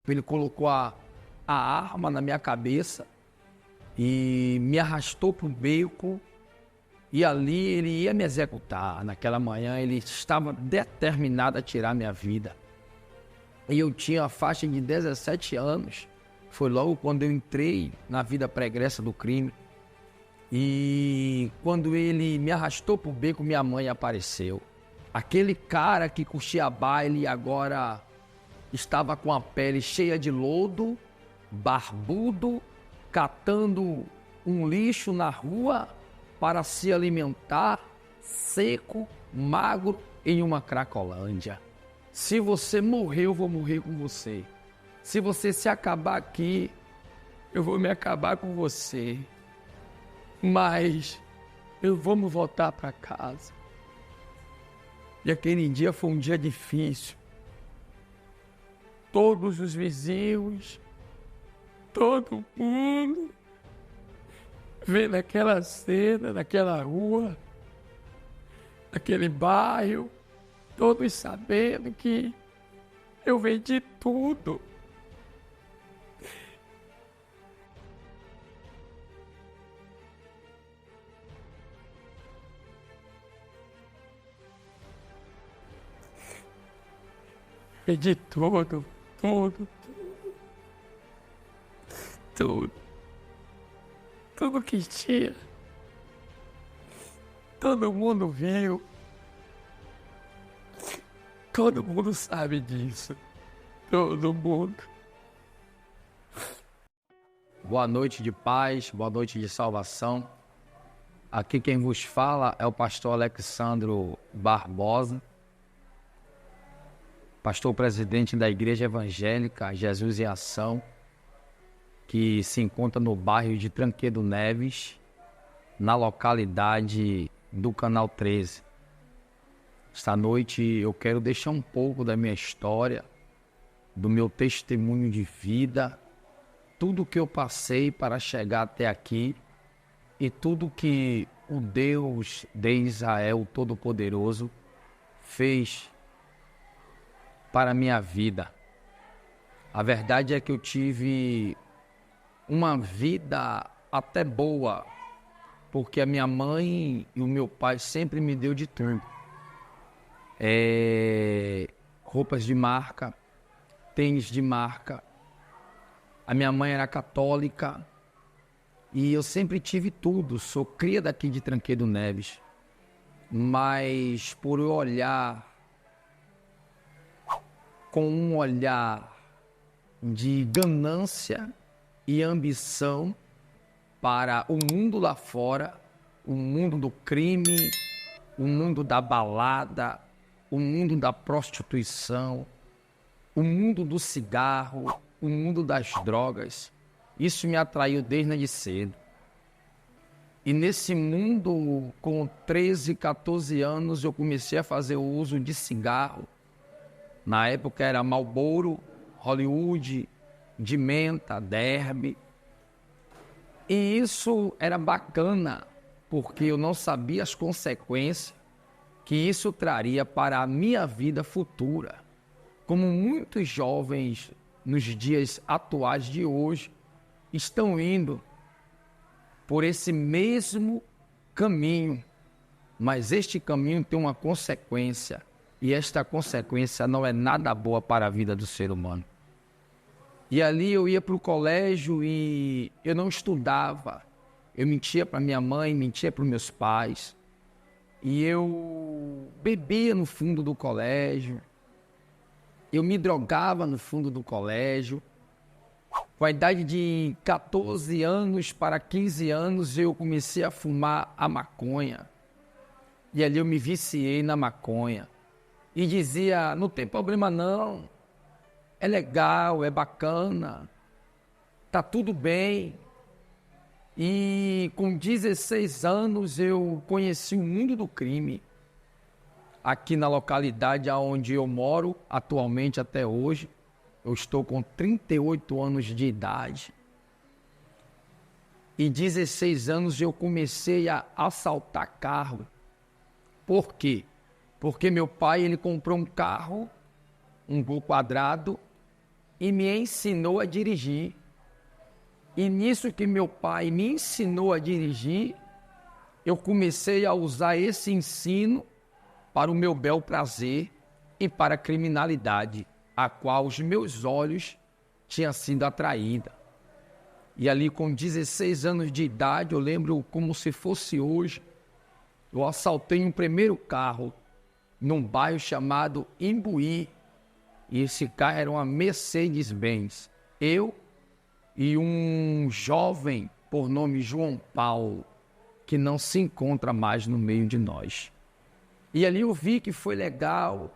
Ele colocou a arma na minha cabeça e me arrastou para o beco. E ali ele ia me executar. Naquela manhã ele estava determinado a tirar minha vida. E eu tinha a faixa de 17 anos. Foi logo quando eu entrei na vida pregressa do crime. E quando ele me arrastou pro beco, minha mãe apareceu. Aquele cara que curtia baile agora estava com a pele cheia de lodo, barbudo, catando um lixo na rua para se alimentar, seco, magro, em uma Cracolândia. Se você morrer, eu vou morrer com você. Se você se acabar aqui, eu vou me acabar com você. Mas vamos voltar para casa. E aquele dia foi um dia difícil. Todos os vizinhos, todo mundo vendo aquela cena, naquela rua, naquele bairro, todos sabendo que eu vendi tudo. Vendi tudo, tudo, tudo. Tudo que tinha. Todo mundo viu. Todo mundo sabe disso. Todo mundo. Boa noite de paz, boa noite de salvação. Aqui quem vos fala é o pastor Alexandro Barbosa, pastor presidente da Igreja Evangélica Jesus em Ação, que se encontra no bairro de Tranquedo Neves, na localidade do Canal 13. Esta noite eu quero deixar um pouco da minha história, do meu testemunho de vida, tudo que eu passei para chegar até aqui e tudo que o Deus de Israel Todo-Poderoso fez para a minha vida. A verdade é que eu tive uma vida até boa, porque a minha mãe e o meu pai sempre me deu de tudo. Roupas de marca, tênis de marca. A minha mãe era católica e eu sempre tive tudo. Sou cria daqui de Tranquedo Neves. Mas por eu olhar com um olhar de ganância e ambição para o mundo lá fora, o mundo do crime, o mundo da balada, o mundo da prostituição, o mundo do cigarro, o mundo das drogas. Isso me atraiu desde cedo. E nesse mundo, com 13, 14 anos, eu comecei a fazer o uso de cigarro. Na época era Marlboro, Hollywood, de menta, Derby. E isso era bacana, porque eu não sabia as consequências que isso traria para a minha vida futura. Como muitos jovens nos dias atuais de hoje estão indo por esse mesmo caminho, mas este caminho tem uma consequência, e esta consequência não é nada boa para a vida do ser humano. E ali eu ia para o colégio e eu não estudava. Eu mentia para minha mãe, mentia para os meus pais. E eu bebia no fundo do colégio. Eu me drogava no fundo do colégio. Com a idade de 14 anos para 15 anos, eu comecei a fumar a maconha. E ali eu me viciei na maconha. E dizia, não tem problema não. É legal, é bacana, tá tudo bem. E com 16 anos eu conheci o mundo do crime. Aqui na localidade onde eu moro atualmente até hoje, eu estou com 38 anos de idade. E 16 anos eu comecei a assaltar carro. Por quê? Porque meu pai ele comprou um carro, um Gol quadrado, e me ensinou a dirigir. E nisso que meu pai me ensinou a dirigir, eu comecei a usar esse ensino para o meu bel prazer e para a criminalidade, a qual os meus olhos tinham sido atraídos. E ali com 16 anos de idade, eu lembro como se fosse hoje, eu assaltei um primeiro carro num bairro chamado Imbuí. E esse carro era uma Mercedes-Benz. Eu e um jovem por nome João Paulo, que não se encontra mais no meio de nós. E ali eu vi que foi legal.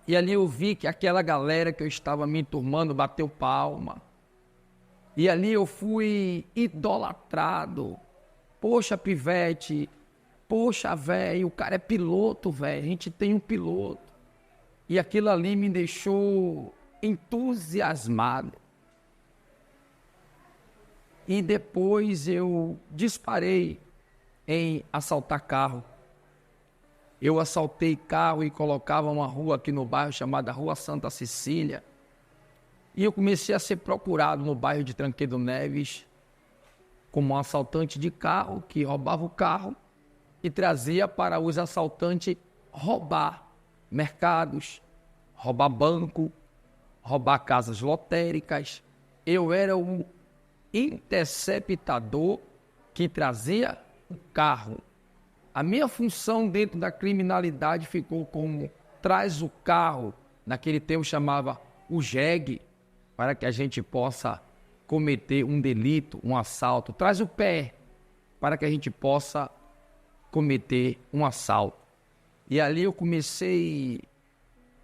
E ali eu vi que aquela galera que eu estava me enturmando bateu palma. E ali eu fui idolatrado. Poxa, pivete. Poxa, velho, o cara é piloto, velho. A gente tem um piloto. E aquilo ali me deixou entusiasmado. E depois eu disparei em assaltar carro. Eu assaltei carro e colocava uma rua aqui no bairro chamada Rua Santa Cecília. E eu comecei a ser procurado no bairro de Tranquedo Neves como um assaltante de carro que roubava o carro e trazia para os assaltantes roubar mercados, roubar banco, roubar casas lotéricas. Eu era o interceptador que trazia o carro. A minha função dentro da criminalidade ficou como traz o carro, naquele tempo chamava o jegue, para que a gente possa cometer um delito, um assalto. Traz o pé, para que a gente possa cometer um assalto. E ali eu comecei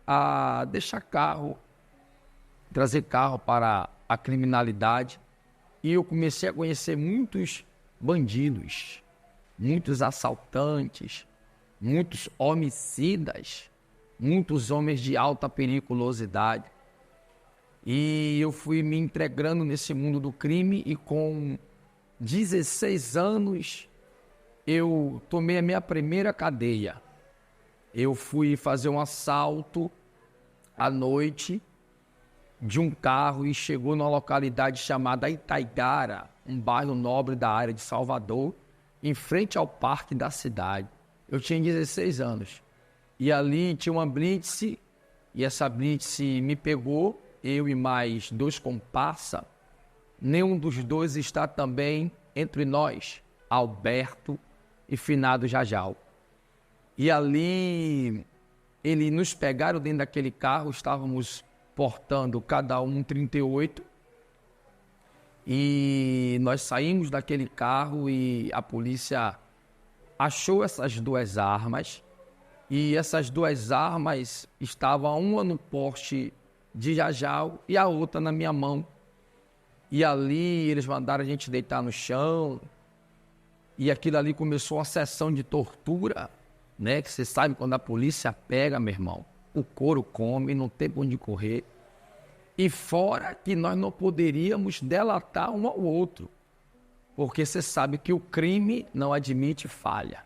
a deixar carro, trazer carro para a criminalidade. E eu comecei a conhecer muitos bandidos, muitos assaltantes, muitos homicidas, muitos homens de alta periculosidade. E eu fui me entregando nesse mundo do crime e com 16 anos eu tomei a minha primeira cadeia. Eu fui fazer um assalto à noite de um carro e chegou numa localidade chamada Itaigara, um bairro nobre da área de Salvador, em frente ao parque da cidade. Eu tinha 16 anos. E ali tinha uma blitz, e essa blitz me pegou, eu e mais 2 comparsa. Nenhum dos dois está também entre nós, Alberto e finado Jajal. E ali, eles nos pegaram dentro daquele carro, estávamos portando cada um 38, e nós saímos daquele carro e a polícia achou essas 2 armas, e essas 2 armas estavam uma no porte de Jajal e a outra na minha mão. E ali eles mandaram a gente deitar no chão, e aquilo ali começou uma sessão de tortura, né? Que você sabe, quando a polícia pega, meu irmão, o couro come, não tem pra onde correr. E fora que nós não poderíamos delatar um ao outro, porque você sabe que o crime não admite falha.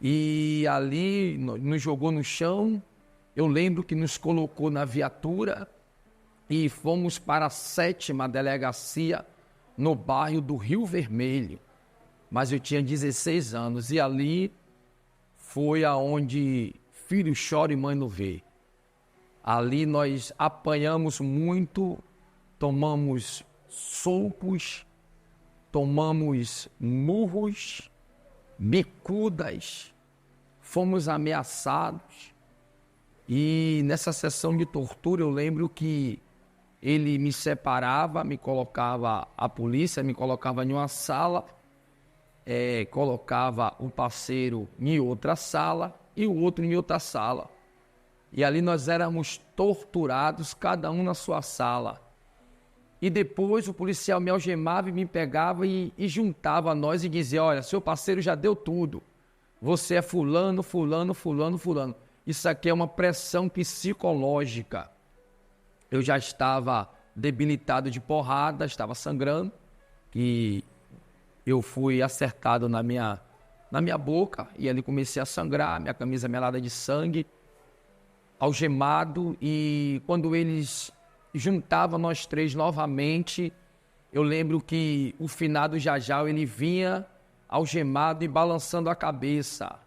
E ali nos jogou no chão. Eu lembro que nos colocou na viatura e fomos para a 7ª delegacia no bairro do Rio Vermelho. Mas eu tinha 16 anos e ali foi aonde filho chora e mãe não vê. Ali nós apanhamos muito, tomamos socos, tomamos murros, bicudas, fomos ameaçados. E nessa sessão de tortura eu lembro que ele me separava, me colocava, a polícia me colocava em uma sala, colocava o parceiro em outra sala e o outro em outra sala. E ali nós éramos torturados, cada um na sua sala. E depois o policial me algemava e me pegava e juntava a nós e dizia: olha, seu parceiro já deu tudo. Você é fulano, fulano, fulano, fulano. Isso aqui é uma pressão psicológica. Eu já estava debilitado de porrada, estava sangrando. E eu fui acertado na minha boca e ali comecei a sangrar, minha camisa melada de sangue, algemado. E quando eles juntava nós três novamente. Eu lembro que o finado Jajal, ele vinha algemado e balançando a cabeça.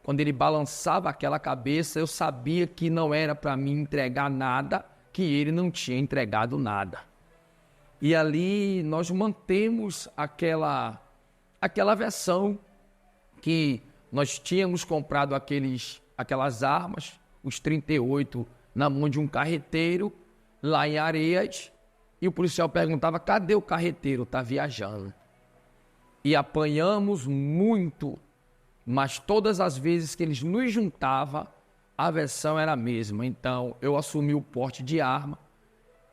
Quando ele balançava aquela cabeça, eu sabia que não era para mim entregar nada, que ele não tinha entregado nada. E ali nós mantemos aquela versão que nós tínhamos comprado aquelas armas, os 38, na mão de um carreteiro, lá em Areias, e o policial perguntava, cadê o carreteiro? Está viajando. E apanhamos muito, mas todas as vezes que eles nos juntavam, a versão era a mesma. Então, eu assumi o porte de arma,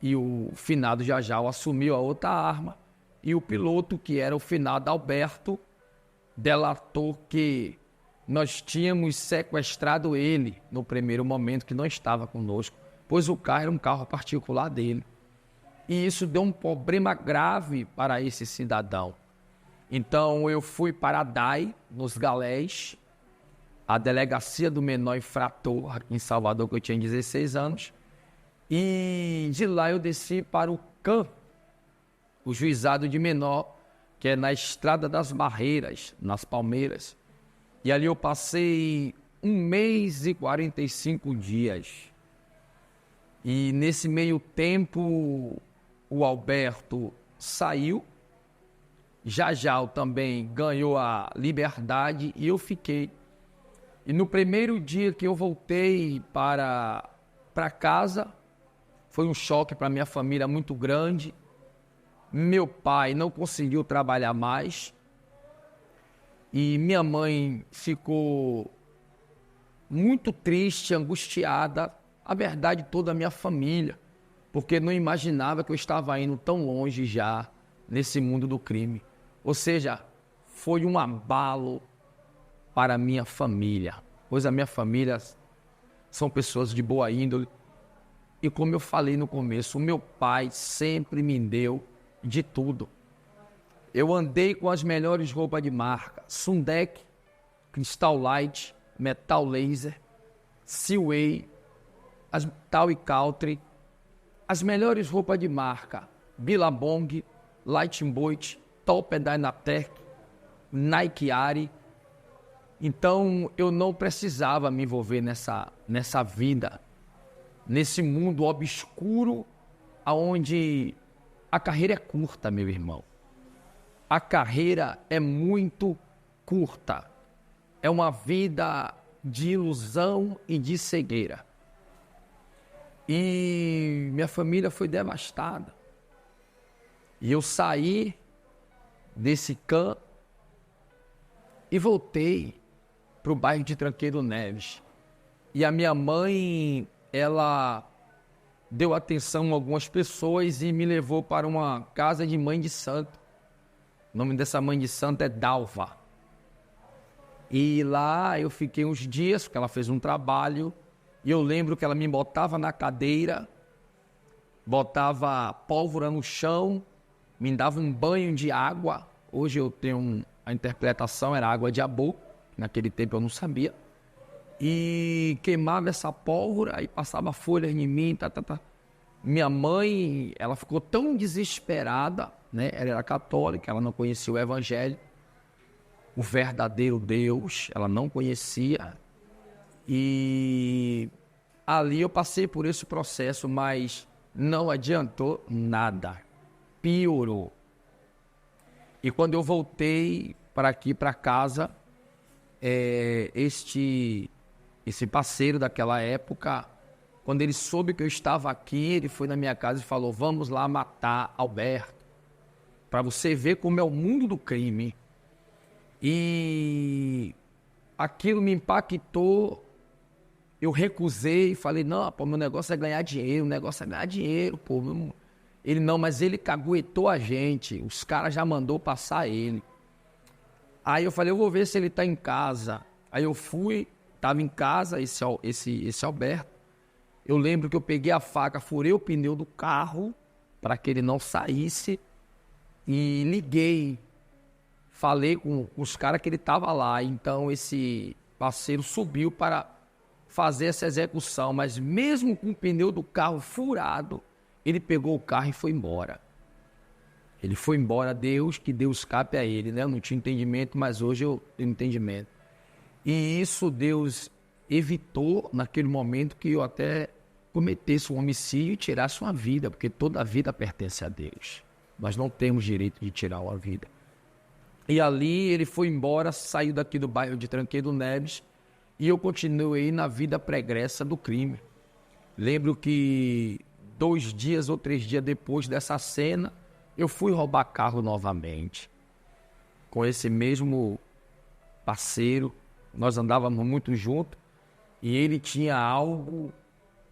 e o finado Jajal assumiu a outra arma, e o piloto, que era o finado Alberto, delatou que nós tínhamos sequestrado ele no primeiro momento, que não estava conosco, pois o carro era um carro particular dele. E isso deu um problema grave para esse cidadão. Então eu fui para a DAI, nos Galés, a Delegacia do Menor Infrator, aqui em Salvador, que eu tinha 16 anos. E de lá eu desci para o CAM, o Juizado de Menor, que é na Estrada das Barreiras, nas Palmeiras. E ali eu passei 1 mês e 45 dias. E nesse meio tempo, o Alberto saiu, Jajal também ganhou a liberdade e eu fiquei. E no primeiro dia que eu voltei para casa, foi um choque para minha família muito grande. Meu pai não conseguiu trabalhar mais e minha mãe ficou muito triste, angustiada, a verdade toda a minha família, porque não imaginava que eu estava indo tão longe já nesse mundo do crime. Ou seja, foi um abalo para a minha família, pois a minha família são pessoas de boa índole. E como eu falei no começo, o meu pai sempre me deu de tudo. Eu andei com as melhores roupas de marca, Sundek, Crystal Light, Metal Laser, Seaway, as Tal e Country, as melhores roupas de marca, Billabong, Lightning Bolt, Top Dynatec, Nike Ari. Então eu não precisava me envolver nessa vida, nesse mundo obscuro, onde a carreira é curta, meu irmão. A carreira é muito curta. É uma vida de ilusão e de cegueira. E minha família foi devastada. E eu saí desse CAM e voltei para o bairro de Tranqueiro Neves. E a minha mãe, ela deu atenção a algumas pessoas e me levou para uma casa de mãe de santo. O nome dessa mãe de santo é Dalva. E lá eu fiquei uns dias, porque ela fez um trabalho, e eu lembro que ela me botava na cadeira, botava pólvora no chão, me dava um banho de água. Hoje eu tenho a interpretação, era água de abô, naquele tempo eu não sabia. E queimava essa pólvora e passava folhas em mim, Minha mãe, ela ficou tão desesperada, né? Ela era católica, ela não conhecia o evangelho, o verdadeiro Deus, ela não conhecia. E ali eu passei por esse processo, mas não adiantou nada, piorou. E quando eu voltei para aqui, para casa, esse parceiro daquela época, quando ele soube que eu estava aqui, ele foi na minha casa e falou, vamos lá matar Alberto, para você ver como é o mundo do crime. E aquilo me impactou, eu recusei, falei, não, pô, meu negócio é ganhar dinheiro, pô. Ele não, mas ele caguetou a gente, os caras já mandou passar ele. Aí eu falei, eu vou ver se ele tá em casa. Aí eu fui, tava em casa, esse Alberto. Eu lembro que eu peguei a faca, furei o pneu do carro para que ele não saísse e liguei. Falei com os caras que ele tava lá. Então esse parceiro subiu para fazer essa execução. Mas mesmo com o pneu do carro furado, ele pegou o carro e foi embora. Ele foi embora, que Deus escape a ele, né? Eu não tinha entendimento, mas hoje eu tenho entendimento. E isso Deus evitou naquele momento que eu até cometesse um homicídio e tirasse uma vida, porque toda a vida pertence a Deus. Nós não temos direito de tirar uma vida. E ali ele foi embora, saiu daqui do bairro de Tranqueiro Neves e eu continuei na vida pregressa do crime. Lembro que 2 dias ou 3 dias depois dessa cena, eu fui roubar carro novamente. Com esse mesmo parceiro, nós andávamos muito juntos e ele tinha algo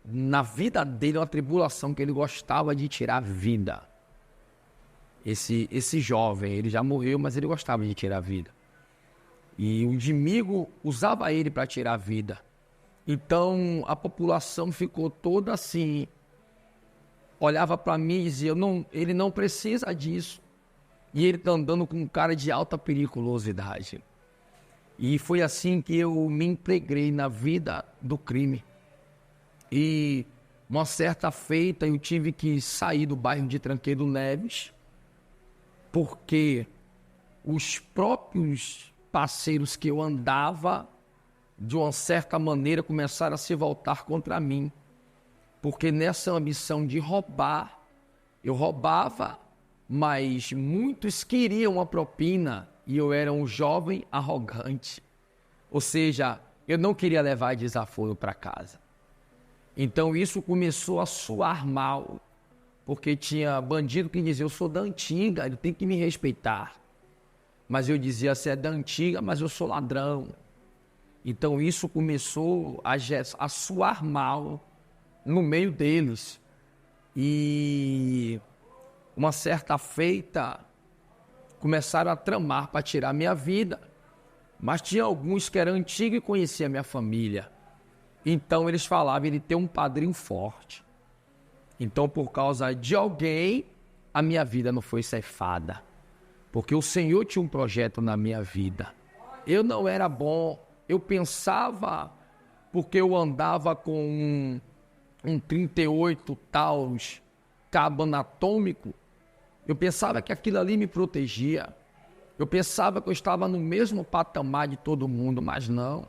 na vida dele, uma tribulação que ele gostava de tirar vida. Esse jovem, ele já morreu, mas ele gostava de tirar vida. E o inimigo usava ele para tirar vida. Então a população ficou toda assim, olhava para mim e dizia, ele não precisa disso. E ele está andando com um cara de alta periculosidade. E foi assim que eu me empreguei na vida do crime. E uma certa feita eu tive que sair do bairro de Tranqueiro Neves, porque os próprios parceiros que eu andava, de uma certa maneira, começaram a se voltar contra mim. Porque nessa ambição de roubar, eu roubava, mas muitos queriam uma propina e eu era um jovem arrogante. Ou seja, eu não queria levar desaforo para casa. Então isso começou a soar mal, porque tinha bandido que dizia, eu sou da antiga, ele tem que me respeitar. Mas eu dizia, você é da antiga, mas eu sou ladrão. Então isso começou a soar mal no meio deles. E uma certa feita, começaram a tramar para tirar minha vida. Mas tinha alguns que eram antigos e conheciam a minha família. Então eles falavam, ele tem um padrinho forte. Então por causa de alguém, a minha vida não foi ceifada. Porque o Senhor tinha um projeto na minha vida. Eu não era bom, eu pensava, porque eu andava com um 38 Taurus cabo anatômico, eu pensava que aquilo ali me protegia. Eu pensava que eu estava no mesmo patamar de todo mundo, mas não.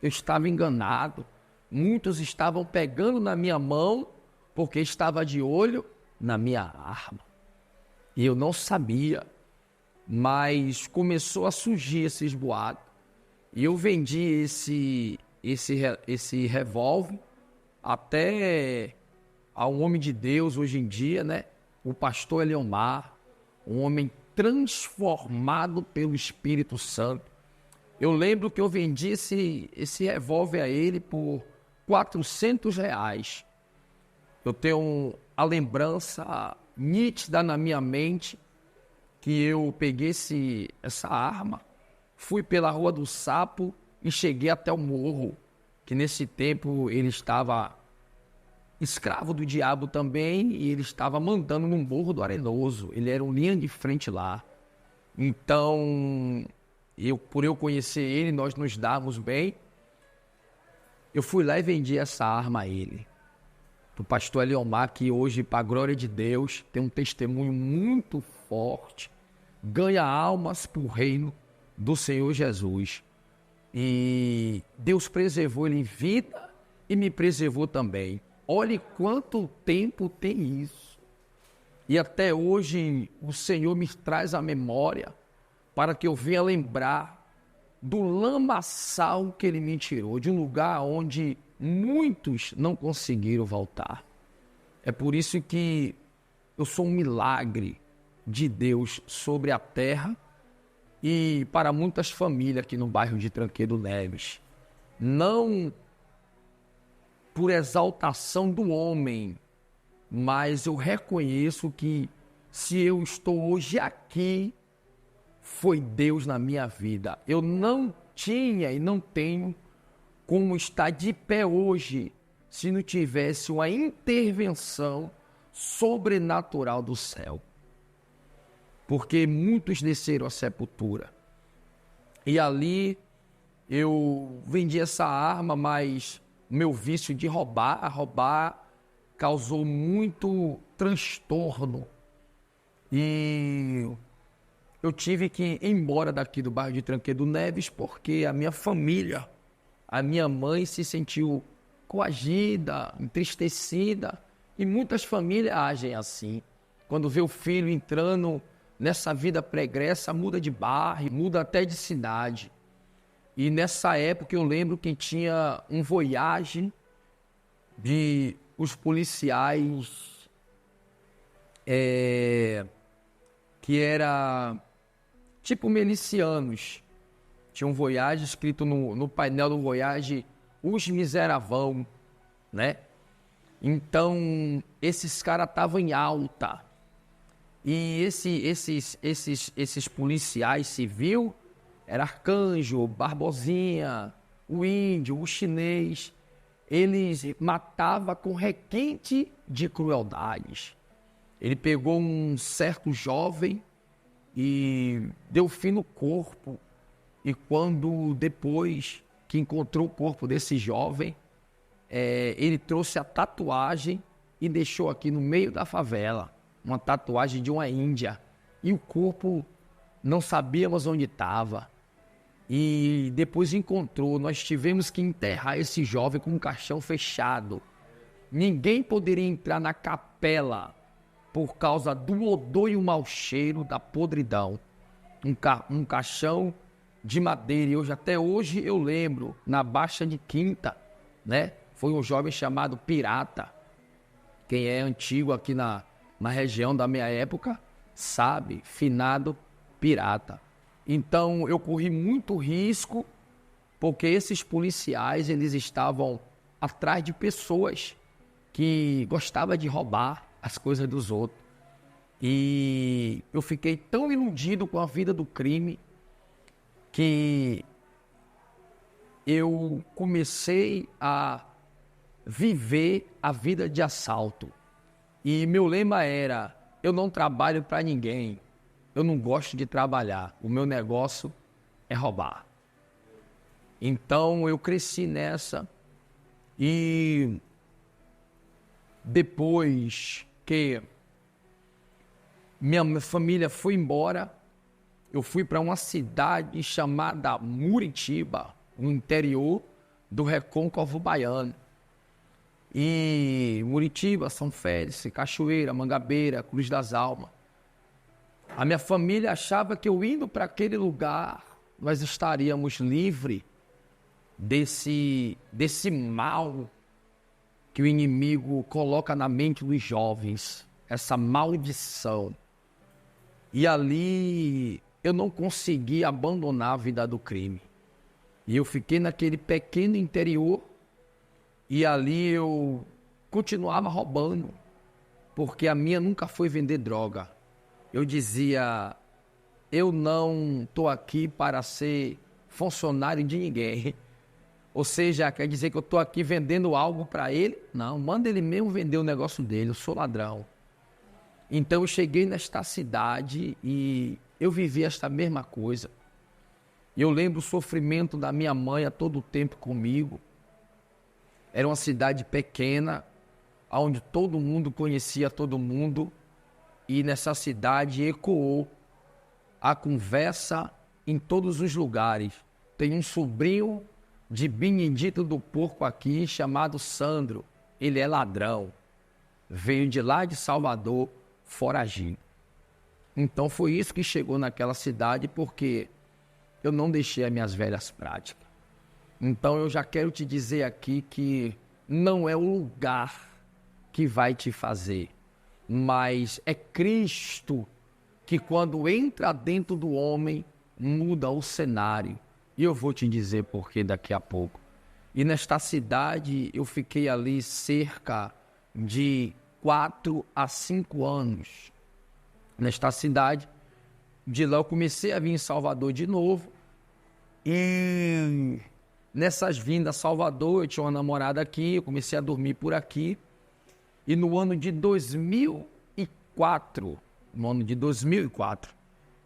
Eu estava enganado. Muitos estavam pegando na minha mão porque estava de olho na minha arma. E eu não sabia, mas começou a surgir esses boatos. E eu vendi esse revólver até a um homem de Deus hoje em dia, né? O pastor Eliomar, um homem transformado pelo Espírito Santo. Eu lembro que eu vendi esse revólver a ele por R$400. Eu tenho a lembrança nítida na minha mente que eu peguei essa arma, fui pela Rua do Sapo e cheguei até o morro, que nesse tempo ele estava escravo do diabo também e ele estava mandando no Morro do Arenoso. Ele era um linha de frente lá. Então, por eu conhecer ele, nós nos dávamos bem. Eu fui lá e vendi essa arma a ele. O pastor Eliomar, que hoje, para a glória de Deus, tem um testemunho muito forte, ganha almas para o reino do Senhor Jesus. E Deus preservou ele em vida e me preservou também. Olhe quanto tempo tem isso. E até hoje o Senhor me traz à memória para que eu venha lembrar do lamaçal que ele me tirou, de um lugar onde muitos não conseguiram voltar. É por isso que eu sou um milagre de Deus sobre a terra e para muitas famílias aqui no bairro de Tranqueiro Neves. Não por exaltação do homem, mas eu reconheço que se eu estou hoje aqui, foi Deus na minha vida. Eu não tinha e não tenho como estar de pé hoje se não tivesse uma intervenção sobrenatural do céu. Porque muitos desceram à sepultura. E ali eu vendi essa arma, mas meu vício de roubar causou muito transtorno. E eu tive que ir embora daqui do bairro de Tranqueiro Neves porque a minha família, a minha mãe se sentiu coagida, entristecida. E muitas famílias agem assim. Quando vê o filho entrando nessa vida pregressa, muda de bairro, muda até de cidade. E nessa época eu lembro que tinha um voyage de os policiais que era tipo milicianos. Tinha um voyage escrito no painel do voyage, os miseravão, né? Então, esses caras estavam em alta. E esses policiais civil, era Arcanjo, Barbosinha, o índio, o chinês, eles matavam com requinte de crueldades. Ele pegou um certo jovem e deu fim no corpo. E quando depois que encontrou o corpo desse jovem, ele trouxe a tatuagem e deixou aqui no meio da favela, uma tatuagem de uma índia. E o corpo não sabíamos onde estava. E depois encontrou, nós tivemos que enterrar esse jovem com um caixão fechado. Ninguém poderia entrar na capela por causa do odor e o mau cheiro da podridão. Um caixão de madeira. E até hoje eu lembro, na Baixa de Quinta, né? Foi um jovem chamado Pirata. Quem é antigo aqui na região da minha época sabe, finado Pirata. Então eu corri muito risco, porque esses policiais, eles estavam atrás de pessoas que gostavam de roubar as coisas dos outros. E eu fiquei tão iludido com a vida do crime que eu comecei a viver a vida de assalto. E meu lema era: eu não trabalho para ninguém, eu não gosto de trabalhar, o meu negócio é roubar. Então eu cresci nessa. E depois que minha família foi embora, eu fui para uma cidade chamada Muritiba, no interior do Recôncavo Baiano. E Muritiba, São Félix, Cachoeira, Mangabeira, Cruz das Almas. A minha família achava que eu indo para aquele lugar, nós estaríamos livres desse mal que o inimigo coloca na mente dos jovens, essa maldição. E ali eu não consegui abandonar a vida do crime. E eu fiquei naquele pequeno interior e ali eu continuava roubando, porque a minha nunca foi vender droga. Eu dizia: eu não estou aqui para ser funcionário de ninguém. Ou seja, quer dizer que eu estou aqui vendendo algo para ele? Não, manda ele mesmo vender o negócio dele, eu sou ladrão. Então eu cheguei nesta cidade e eu vivi esta mesma coisa. Eu lembro o sofrimento da minha mãe a todo tempo comigo. Era uma cidade pequena, onde todo mundo conhecia todo mundo. E nessa cidade ecoou a conversa em todos os lugares. Tem um sobrinho de Benedito do Porco aqui, chamado Sandro. Ele é ladrão. Veio de lá de Salvador, foragido. Então foi isso que chegou naquela cidade, porque eu não deixei as minhas velhas práticas. Então eu já quero te dizer aqui que não é o lugar que vai te fazer, mas é Cristo que, quando entra dentro do homem, muda o cenário. E eu vou te dizer por quê daqui a pouco. E nesta cidade eu fiquei ali cerca de 4 a 5 anos. Nesta cidade, de lá eu comecei a vir em Salvador de novo. E nessas vindas a Salvador, eu tinha uma namorada aqui, eu comecei a dormir por aqui. E no ano de 2004,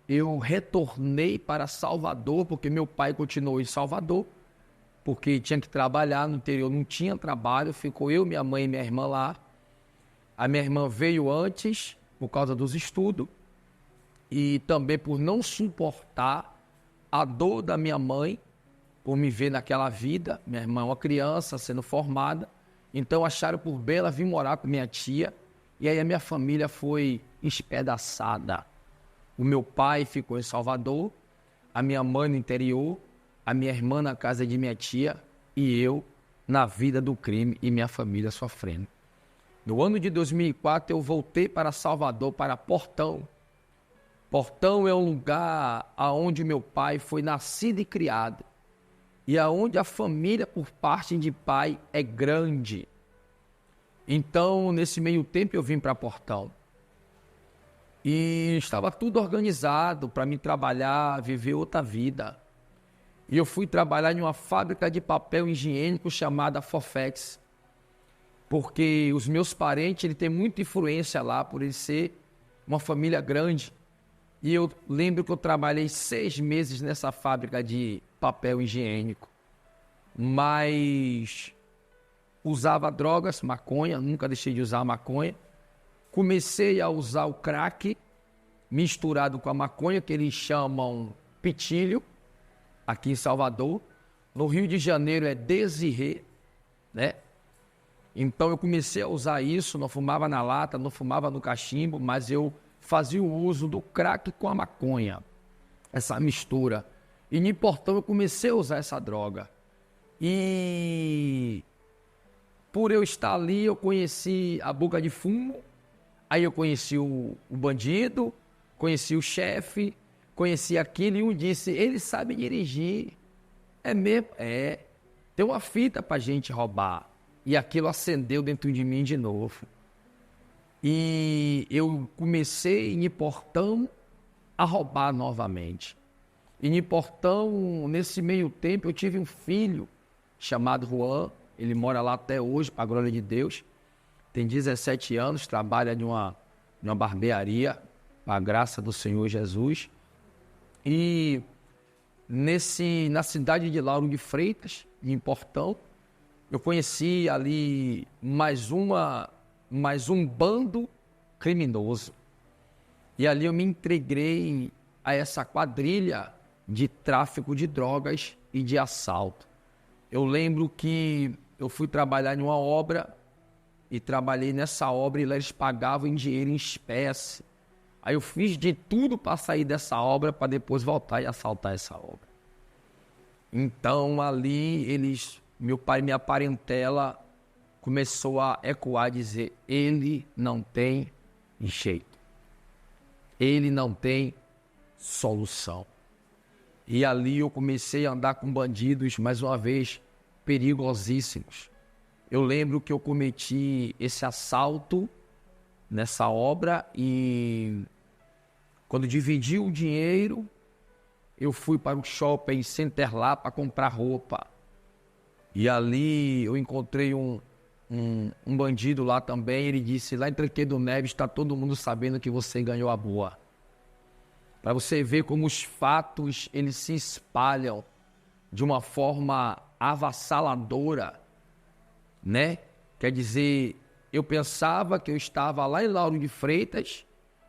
eu retornei para Salvador, porque meu pai continuou em Salvador, porque tinha que trabalhar no interior, não tinha trabalho, ficou eu, minha mãe e minha irmã lá. A minha irmã veio antes por causa dos estudos e também por não suportar a dor da minha mãe, por me ver naquela vida. Minha irmã é uma criança sendo formada, então acharam por bem ela vir morar com minha tia, e aí a minha família foi espedaçada. O meu pai ficou em Salvador, a minha mãe no interior, a minha irmã na casa de minha tia e eu na vida do crime e minha família sofrendo. No ano de 2004 eu voltei para Salvador, para Portão. Portão é um lugar onde meu pai foi nascido e criado, e aonde a família por parte de pai é grande. Então, nesse meio tempo eu vim para Portão. E estava tudo organizado para mim trabalhar, viver outra vida. E eu fui trabalhar em uma fábrica de papel higiênico chamada Fofex. Porque os meus parentes, ele tem muita influência lá, por ele ser uma família grande. E eu lembro que eu trabalhei 6 meses nessa fábrica de papel higiênico. Mas usava drogas, maconha, nunca deixei de usar maconha. Comecei a usar o crack misturado com a maconha, que eles chamam pitilho, aqui em Salvador. No Rio de Janeiro é desirê, né? Então eu comecei a usar isso, não fumava na lata, não fumava no cachimbo, mas eu fazia o uso do crack com a maconha, essa mistura. E no Portão eu comecei a usar essa droga. E por eu estar ali, eu conheci a boca de fumo, aí eu conheci o bandido, conheci o chefe, conheci aquilo, e um disse, ele sabe dirigir. É mesmo? É. Tem uma fita pra gente roubar. E aquilo acendeu dentro de mim de novo. E eu comecei em Portão a roubar novamente. E em Portão, nesse meio tempo, eu tive um filho chamado Juan. Ele mora lá até hoje, para a glória de Deus. Tem 17 anos, trabalha em uma barbearia, para a graça do Senhor Jesus. E na cidade de Lauro de Freitas, em Portão, eu conheci ali mais um bando criminoso. E ali eu me entreguei a essa quadrilha de tráfico de drogas e de assalto. Eu lembro que eu fui trabalhar em uma obra e trabalhei nessa obra e lá eles pagavam em dinheiro em espécie. Aí eu fiz de tudo para sair dessa obra para depois voltar e assaltar essa obra. Então ali meu pai e minha parentela começou a ecoar, dizer, ele não tem jeito. Ele não tem solução. E ali eu comecei a andar com bandidos, mais uma vez, perigosíssimos. Eu lembro que eu cometi esse assalto nessa obra e quando dividi o dinheiro, eu fui para o shopping Center lá para comprar roupa. E ali eu encontrei um bandido lá também. Ele disse, lá em Tranqueiro Neves está todo mundo sabendo que você ganhou a boa. Para você ver como os fatos eles se espalham de uma forma avassaladora, né? Quer dizer, eu pensava que eu estava lá em Lauro de Freitas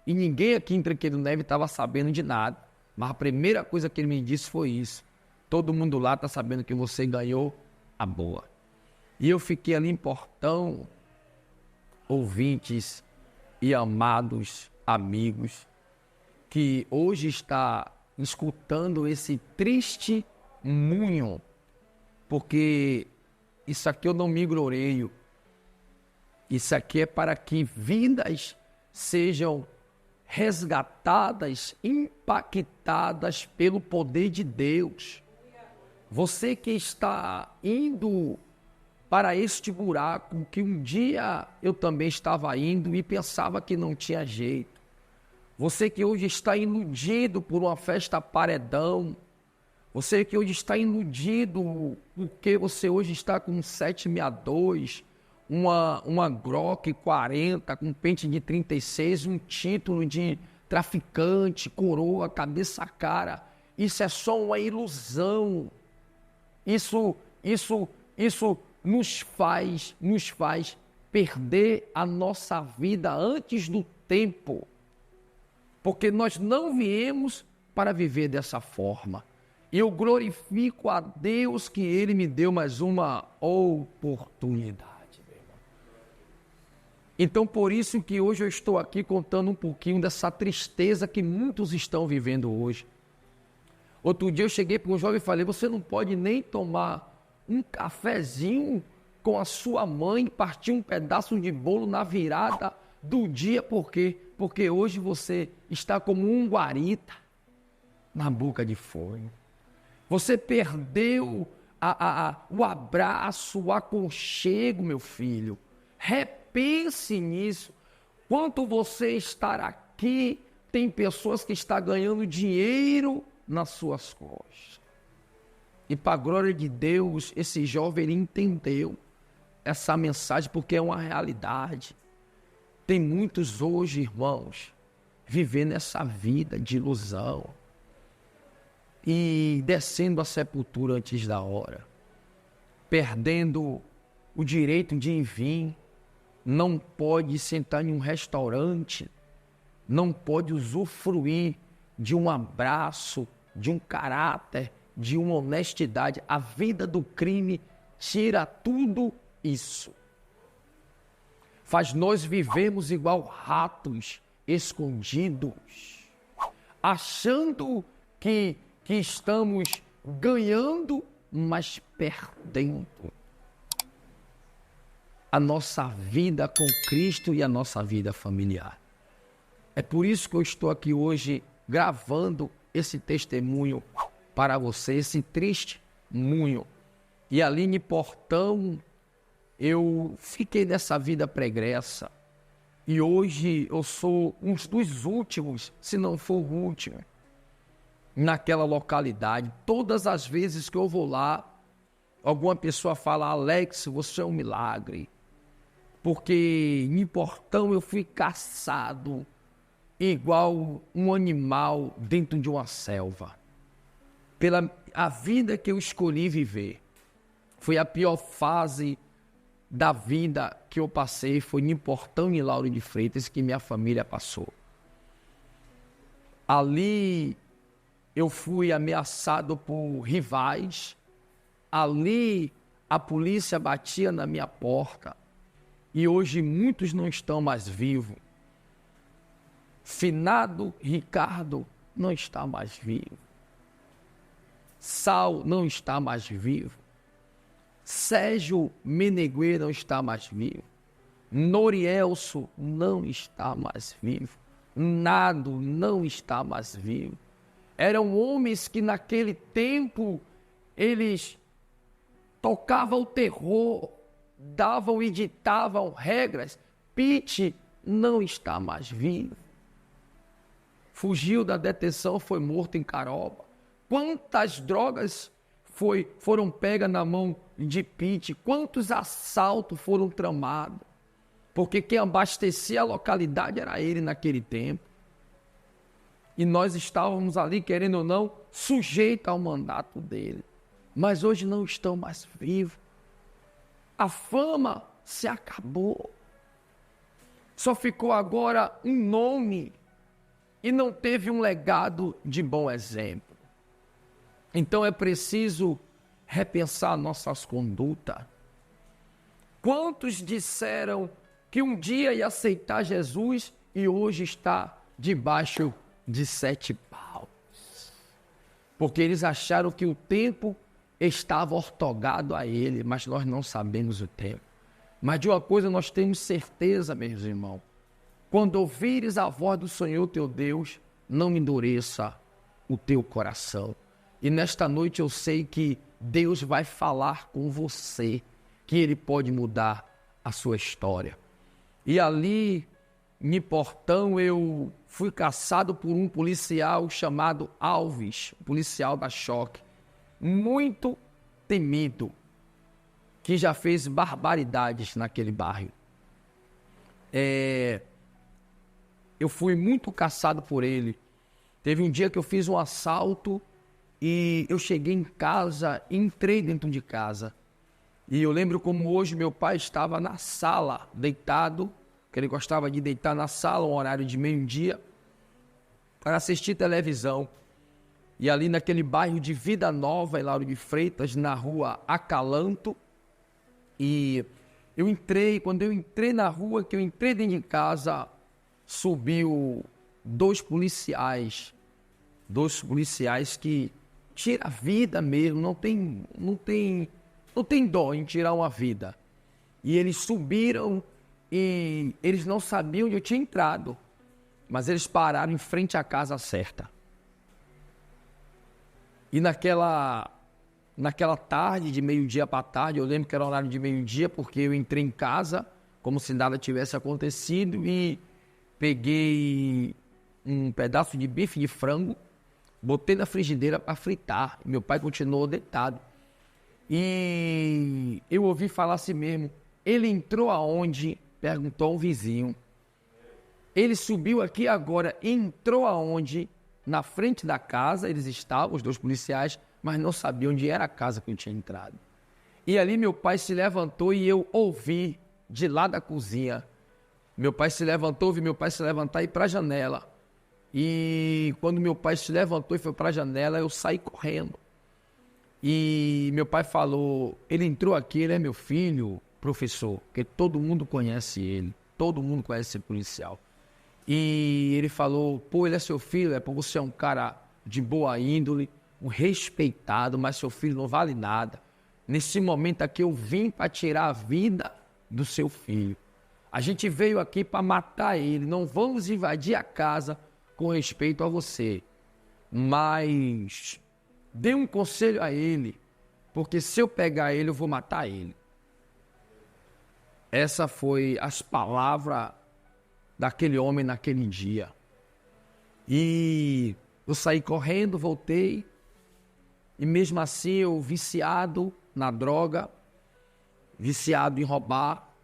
e ninguém aqui em Tranqueiro Neves estava sabendo de nada. Mas a primeira coisa que ele me disse foi isso. Todo mundo lá está sabendo que você ganhou a boa. E eu fiquei ali em Portão, ouvintes e amados amigos, que hoje está escutando esse triste munho, porque isso aqui eu não me glorieio. Isso aqui é para que vidas sejam resgatadas, impactadas pelo poder de Deus. Você que está indo para este buraco que um dia eu também estava indo e pensava que não tinha jeito. Você que hoje está iludido por uma festa paredão. Você que hoje está iludido porque você hoje está com um 762, uma Glock 40 com pente de 36, um título de traficante, coroa, cabeça, cara. Isso é só uma ilusão. Isso nos faz perder a nossa vida antes do tempo, porque nós não viemos para viver dessa forma. E eu glorifico a Deus que Ele me deu mais uma oportunidade. Então, por isso que hoje eu estou aqui contando um pouquinho dessa tristeza que muitos estão vivendo hoje. Outro dia eu cheguei para um jovem e falei, você não pode nem tomar um cafezinho com a sua mãe, partir um pedaço de bolo na virada do dia, por quê? Porque hoje você está como um guarita na boca de fogo. Você perdeu o abraço, o aconchego, meu filho. Repense nisso. Quanto você estar aqui, tem pessoas que estão ganhando dinheiro nas suas costas. E para a glória de Deus, esse jovem ele entendeu essa mensagem, porque é uma realidade. Tem muitos hoje, irmãos, vivendo essa vida de ilusão e descendo a sepultura antes da hora, perdendo o direito de vir, não pode sentar em um restaurante, não pode usufruir de um abraço, de um caráter, de uma honestidade. A vida do crime tira tudo isso. Faz nós vivemos igual ratos escondidos, achando que estamos ganhando, mas perdendo a nossa vida com Cristo e a nossa vida familiar. É por isso que eu estou aqui hoje gravando esse testemunho para você, esse triste testemunho. E Aline Portão, eu fiquei nessa vida pregressa e hoje eu sou um dos últimos, se não for o último, naquela localidade. Todas as vezes que eu vou lá, alguma pessoa fala, Alex, você é um milagre. Porque em Portão eu fui caçado igual um animal dentro de uma selva. Pela a vida que eu escolhi viver. Foi a pior fase da vida que eu passei, foi em Portão e Lauro de Freitas que minha família passou. Ali eu fui ameaçado por rivais, ali a polícia batia na minha porta e hoje muitos não estão mais vivos. Finado Ricardo não está mais vivo. Sal não está mais vivo. Sérgio Meneguê não está mais vivo. Norielso não está mais vivo. Nado não está mais vivo. Eram homens que naquele tempo eles tocavam o terror, davam e ditavam regras. Pete não está mais vivo. Fugiu da detenção, foi morto em Caroba. Quantas drogas foram pegas na mão de Pete? Quantos assaltos foram tramados? Porque quem abastecia a localidade era ele naquele tempo. E nós estávamos ali, querendo ou não, sujeitos ao mandato dele. Mas hoje não estão mais vivos. A fama se acabou. Só ficou agora um nome e não teve um legado de bom exemplo. Então é preciso repensar nossas condutas. Quantos disseram que um dia ia aceitar Jesus e hoje está debaixo de 7 paus? Porque eles acharam que o tempo estava ortogado a ele, mas nós não sabemos o tempo. Mas de uma coisa nós temos certeza, meus irmãos. Quando ouvires a voz do Senhor teu Deus, não endureça o teu coração. E nesta noite eu sei que Deus vai falar com você, que Ele pode mudar a sua história. E ali, em Portão, eu fui caçado por um policial chamado Alves, policial da Choque, muito temido, que já fez barbaridades naquele bairro. Eu fui muito caçado por ele. Teve um dia que eu fiz um assalto e eu cheguei em casa, entrei dentro de casa. E eu lembro como hoje meu pai estava na sala, deitado, que ele gostava de deitar na sala, um horário de meio-dia, para assistir televisão. E ali naquele bairro de Vida Nova, em Lauro de Freitas, na rua Acalanto. E quando eu entrei na rua, que eu entrei dentro de casa, subiu dois policiais que tiram a vida mesmo, não tem dó em tirar uma vida. E eles subiram e eles não sabiam onde eu tinha entrado, mas eles pararam em frente à casa certa. E naquela tarde, de meio-dia para tarde, eu lembro que era horário de meio-dia, porque eu entrei em casa como se nada tivesse acontecido e peguei um pedaço de bife de frango, botei na frigideira para fritar. E meu pai continuou deitado. E eu ouvi falar assim mesmo: ele entrou aonde? Perguntou um vizinho. Ele subiu aqui agora, entrou aonde? Na frente da casa, eles estavam, os dois policiais, mas não sabiam onde era a casa que eu tinha entrado. E ali meu pai se levantou e eu ouvi de lá da cozinha. Meu pai se levantou, vi meu pai se levantar e ir para a janela. E quando meu pai se levantou e foi para a janela, eu saí correndo. E meu pai falou: ele entrou aqui, ele é meu filho, professor, porque todo mundo conhece ele, todo mundo conhece esse policial. E ele falou: pô, ele é seu filho, você é um cara de boa índole, um respeitado, mas seu filho não vale nada. Nesse momento aqui eu vim para tirar a vida do seu filho. A gente veio aqui para matar ele, não vamos invadir a casa com respeito a você. Mas dê um conselho a ele, porque se eu pegar ele, eu vou matar ele. Essa foi as palavras daquele homem naquele dia. E eu saí correndo, voltei, e mesmo assim eu viciado na droga, viciado em roubar,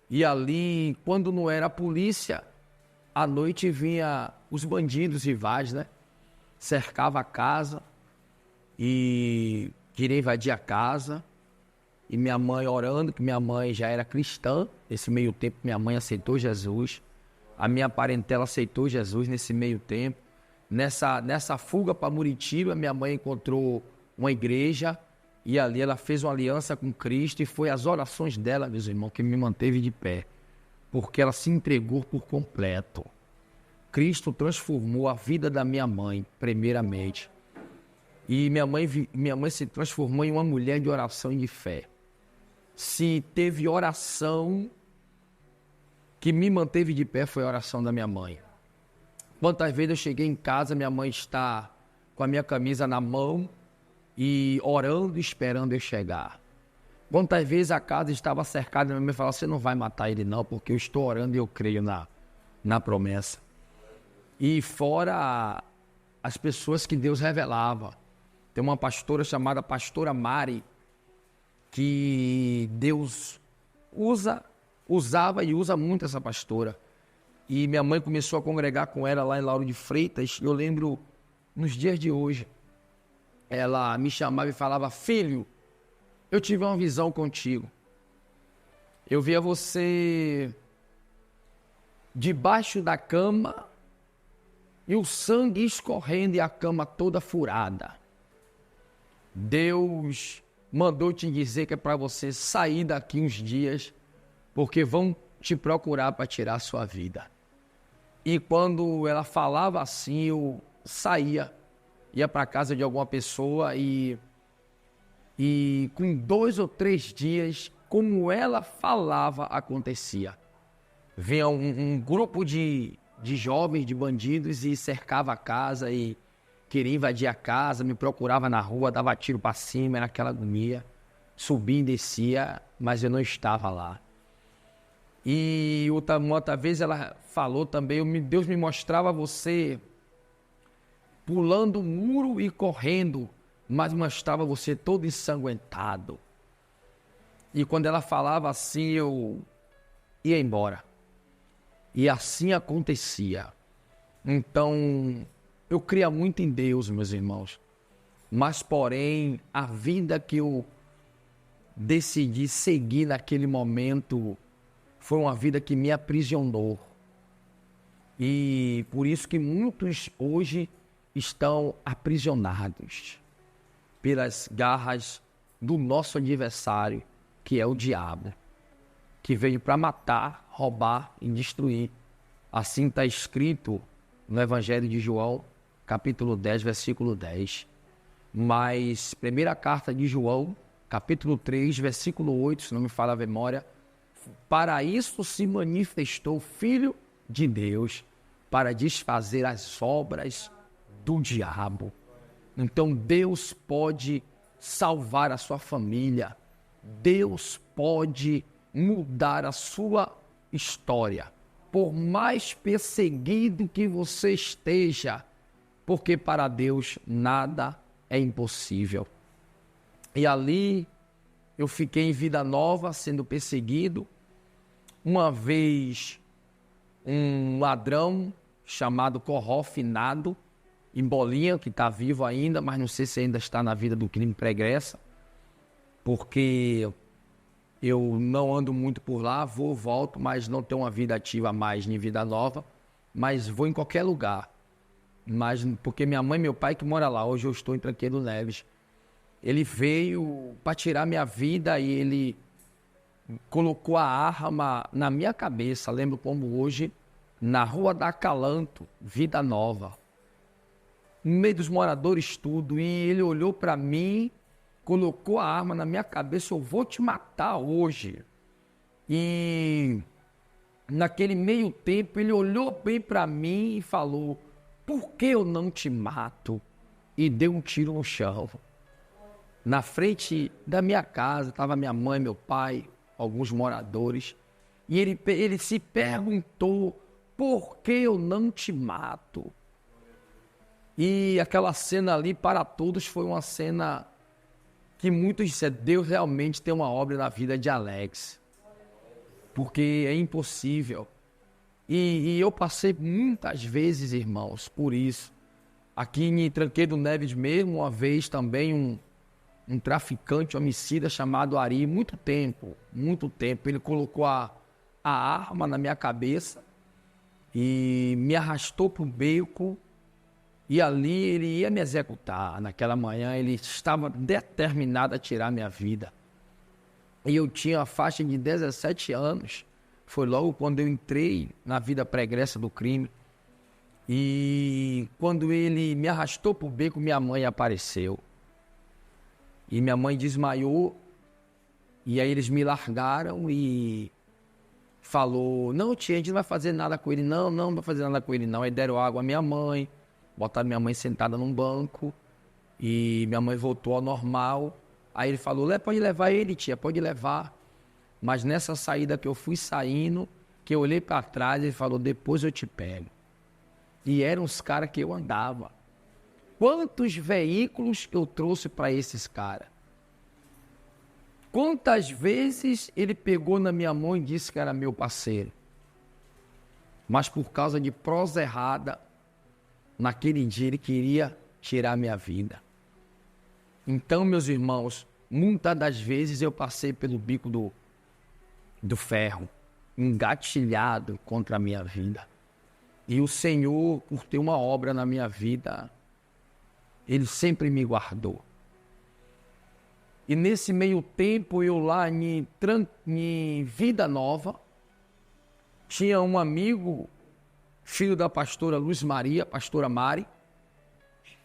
e ali, quando não era a polícia, à noite vinha os bandidos rivais, né? Cercava a casa e queria invadir a casa, e minha mãe orando, que minha mãe já era cristã. Nesse meio tempo minha mãe aceitou Jesus, a minha parentela aceitou Jesus nesse meio tempo. Nessa fuga para Muritiba, minha mãe encontrou uma igreja e ali ela fez uma aliança com Cristo, e foi as orações dela, meus irmãos, que me manteve de pé, porque ela se entregou por completo. Cristo transformou a vida da minha mãe, primeiramente. E minha mãe se transformou em uma mulher de oração e de fé. Se teve oração que me manteve de pé, foi a oração da minha mãe. Quantas vezes eu cheguei em casa, minha mãe está com a minha camisa na mão e orando e esperando eu chegar. Quantas vezes a casa estava cercada, minha mãe falava: você não vai matar ele não, porque eu estou orando e eu creio na promessa. E fora as pessoas que Deus revelava. Tem uma pastora chamada Pastora Mari, que Deus usava e usa muito essa pastora. E minha mãe começou a congregar com ela lá em Lauro de Freitas. Eu lembro, nos dias de hoje, ela me chamava e falava: filho, eu tive uma visão contigo. Eu via você debaixo da cama e o sangue escorrendo e a cama toda furada. Deus mandou te dizer que é para você sair daqui uns dias, porque vão te procurar para tirar a sua vida. E quando ela falava assim, eu saía, ia para casa de alguma pessoa e com 2 ou 3 dias, como ela falava, acontecia. Vinha um grupo de jovens, de bandidos, e cercava a casa e queria invadir a casa, me procurava na rua, dava tiro para cima, era aquela agonia. Subia e descia, mas eu não estava lá. E outra vez ela falou também: Deus me mostrava você pulando o muro e correndo, mas mostrava você todo ensanguentado. E quando ela falava assim, eu ia embora. E assim acontecia. Então, eu cria muito em Deus, meus irmãos. Mas, porém, a vida que eu decidi seguir naquele momento foi uma vida que me aprisionou. E por isso que muitos hoje estão aprisionados pelas garras do nosso adversário, que é o diabo, que veio para matar, roubar e destruir. Assim está escrito no Evangelho de João, capítulo 10, versículo 10. Mas, primeira carta de João, capítulo 3, versículo 8, se não me falha a memória, para isso se manifestou o Filho de Deus, para desfazer as obras do diabo. Então, Deus pode salvar a sua família. Deus pode mudar a sua história. Por mais perseguido que você esteja, porque para Deus nada é impossível. E ali eu fiquei em Vida Nova, sendo perseguido. Uma vez um ladrão chamado Corró Finado, em Bolinha, que está vivo ainda, mas não sei se ainda está na vida do crime pregressa, porque eu não ando muito por lá, vou, volto, mas não tenho uma vida ativa mais, nem Vida Nova, mas vou em qualquer lugar. Mas porque minha mãe e meu pai que moram lá, hoje eu estou em Tranqueiro Neves. Ele veio para tirar minha vida e ele colocou a arma na minha cabeça, lembro como hoje, na Rua da Acalanto, Vida Nova. No meio dos moradores tudo, e ele olhou para mim, colocou a arma na minha cabeça, eu vou te matar hoje. E naquele meio tempo ele olhou bem para mim e falou, por que eu não te mato? E deu um tiro no chão. Na frente da minha casa estava minha mãe, meu pai, alguns moradores. E ele se perguntou, por que eu não te mato? E aquela cena ali, para todos, foi uma cena que muitos disseram, Deus realmente tem uma obra na vida de Alex. Porque é impossível. E eu passei muitas vezes, irmãos, por isso. Aqui em Tranqueiro Neves mesmo, uma vez também um traficante homicida chamado Ari, muito tempo, ele colocou a arma na minha cabeça e me arrastou para o beco e ali ele ia me executar. Naquela manhã ele estava determinado a tirar minha vida. E eu tinha a faixa de 17 anos, foi logo quando eu entrei na vida pregressa do crime. E quando ele me arrastou para o beco, minha mãe apareceu. E minha mãe desmaiou, e aí eles me largaram e falou, não, tia, a gente não vai fazer nada com ele, não vai fazer nada com ele, não. Aí deram água à minha mãe, botaram minha mãe sentada num banco, e minha mãe voltou ao normal. Aí ele falou, pode levar ele, tia, pode levar. Mas nessa saída que eu fui saindo, que eu olhei para trás, ele falou, depois eu te pego. E eram os caras que eu andava. Quantos veículos eu trouxe para esses caras? Quantas vezes ele pegou na minha mão e disse que era meu parceiro? Mas por causa de prosa errada, naquele dia ele queria tirar minha vida. Então, meus irmãos, muitas das vezes eu passei pelo bico do ferro, engatilhado contra a minha vida. E o Senhor, por ter uma obra na minha vida, Ele sempre me guardou. E nesse meio tempo, eu lá em Vida Nova, tinha um amigo, filho da pastora Luz Maria, pastora Mari,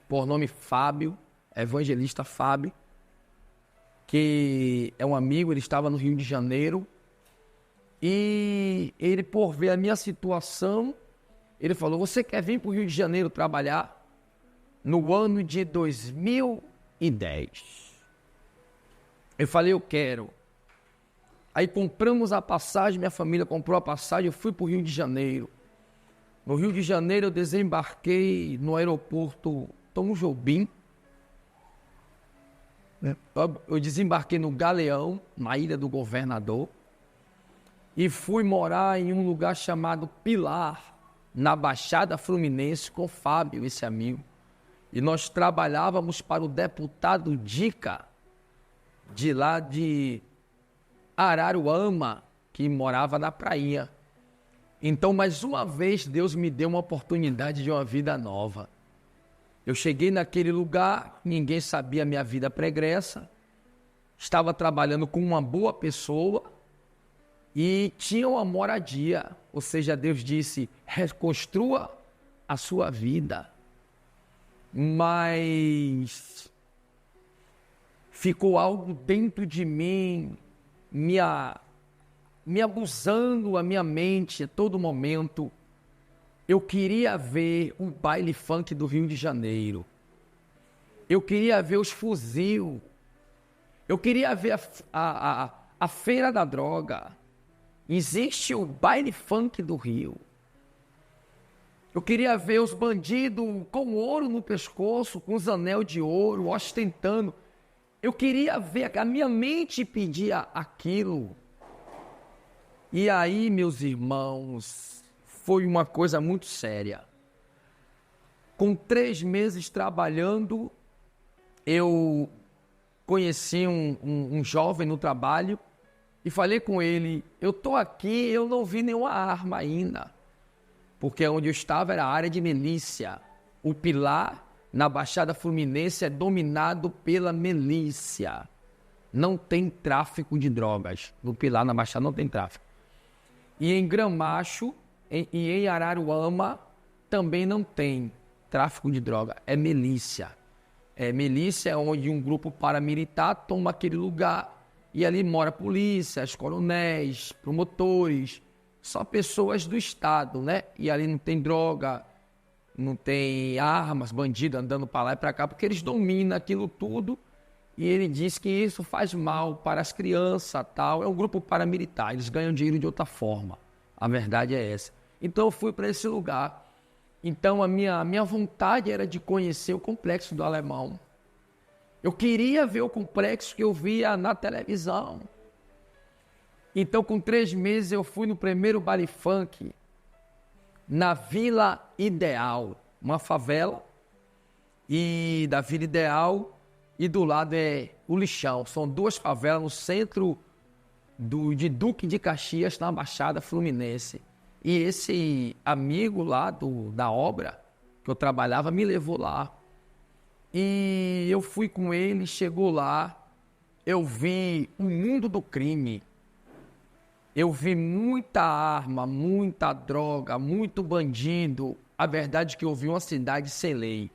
por nome Fábio, evangelista Fábio, que é um amigo, ele estava no Rio de Janeiro, e ele, por ver a minha situação, ele falou, você quer vir para o Rio de Janeiro trabalhar? No ano de 2010. Eu falei, eu quero. Aí compramos a passagem, minha família comprou a passagem, eu fui para o Rio de Janeiro. No Rio de Janeiro eu desembarquei no aeroporto Tom Jobim. Eu desembarquei no Galeão, na Ilha do Governador. E fui morar em um lugar chamado Pilar, na Baixada Fluminense, com o Fábio, esse amigo. E nós trabalhávamos para o deputado Dica, de lá de Araruama, que morava na prainha. Então, mais uma vez, Deus me deu uma oportunidade de uma vida nova. Eu cheguei naquele lugar, ninguém sabia a minha vida pregressa, estava trabalhando com uma boa pessoa e tinha uma moradia. Ou seja, Deus disse, reconstrua a sua vida. Mas ficou algo dentro de mim, me abusando a minha mente a todo momento. Eu queria ver o baile funk do Rio de Janeiro. Eu queria ver os fuzil. Eu queria ver a feira da droga. Existe o baile funk do Rio. Eu queria ver os bandidos com ouro no pescoço, com os anel de ouro, ostentando. Eu queria ver, a minha mente pedia aquilo. E aí, meus irmãos, foi uma coisa muito séria. Com 3 meses trabalhando, eu conheci um jovem no trabalho e falei com ele, eu estou aqui, eu não vi nenhuma arma ainda. Porque onde eu estava era a área de milícia. O Pilar, na Baixada Fluminense, é dominado pela milícia. Não tem tráfico de drogas. No Pilar, na Baixada, não tem tráfico. E em Gramacho e em Araruama também não tem tráfico de droga. É milícia. Milícia é onde um grupo paramilitar toma aquele lugar e ali mora polícias, coronéis, promotores, só pessoas do Estado, né? E ali não tem droga, não tem armas, bandido andando para lá e para cá, porque eles dominam aquilo tudo. E ele diz que isso faz mal para as crianças, tal. É um grupo paramilitar, eles ganham dinheiro de outra forma. A verdade é essa. Então eu fui para esse lugar. Então a minha vontade era de conhecer o Complexo do Alemão. Eu queria ver o complexo que eu via na televisão. Então com 3 meses eu fui no primeiro baile funk na Vila Ideal, uma favela e da Vila Ideal, e do lado é o Lixão. São 2 favelas no centro de Duque de Caxias, na Baixada Fluminense. E esse amigo lá da obra que eu trabalhava me levou lá. E eu fui com ele, chegou lá, eu vi o mundo do crime. Eu vi muita arma, muita droga, muito bandido. A verdade é que eu vi uma cidade sem lei.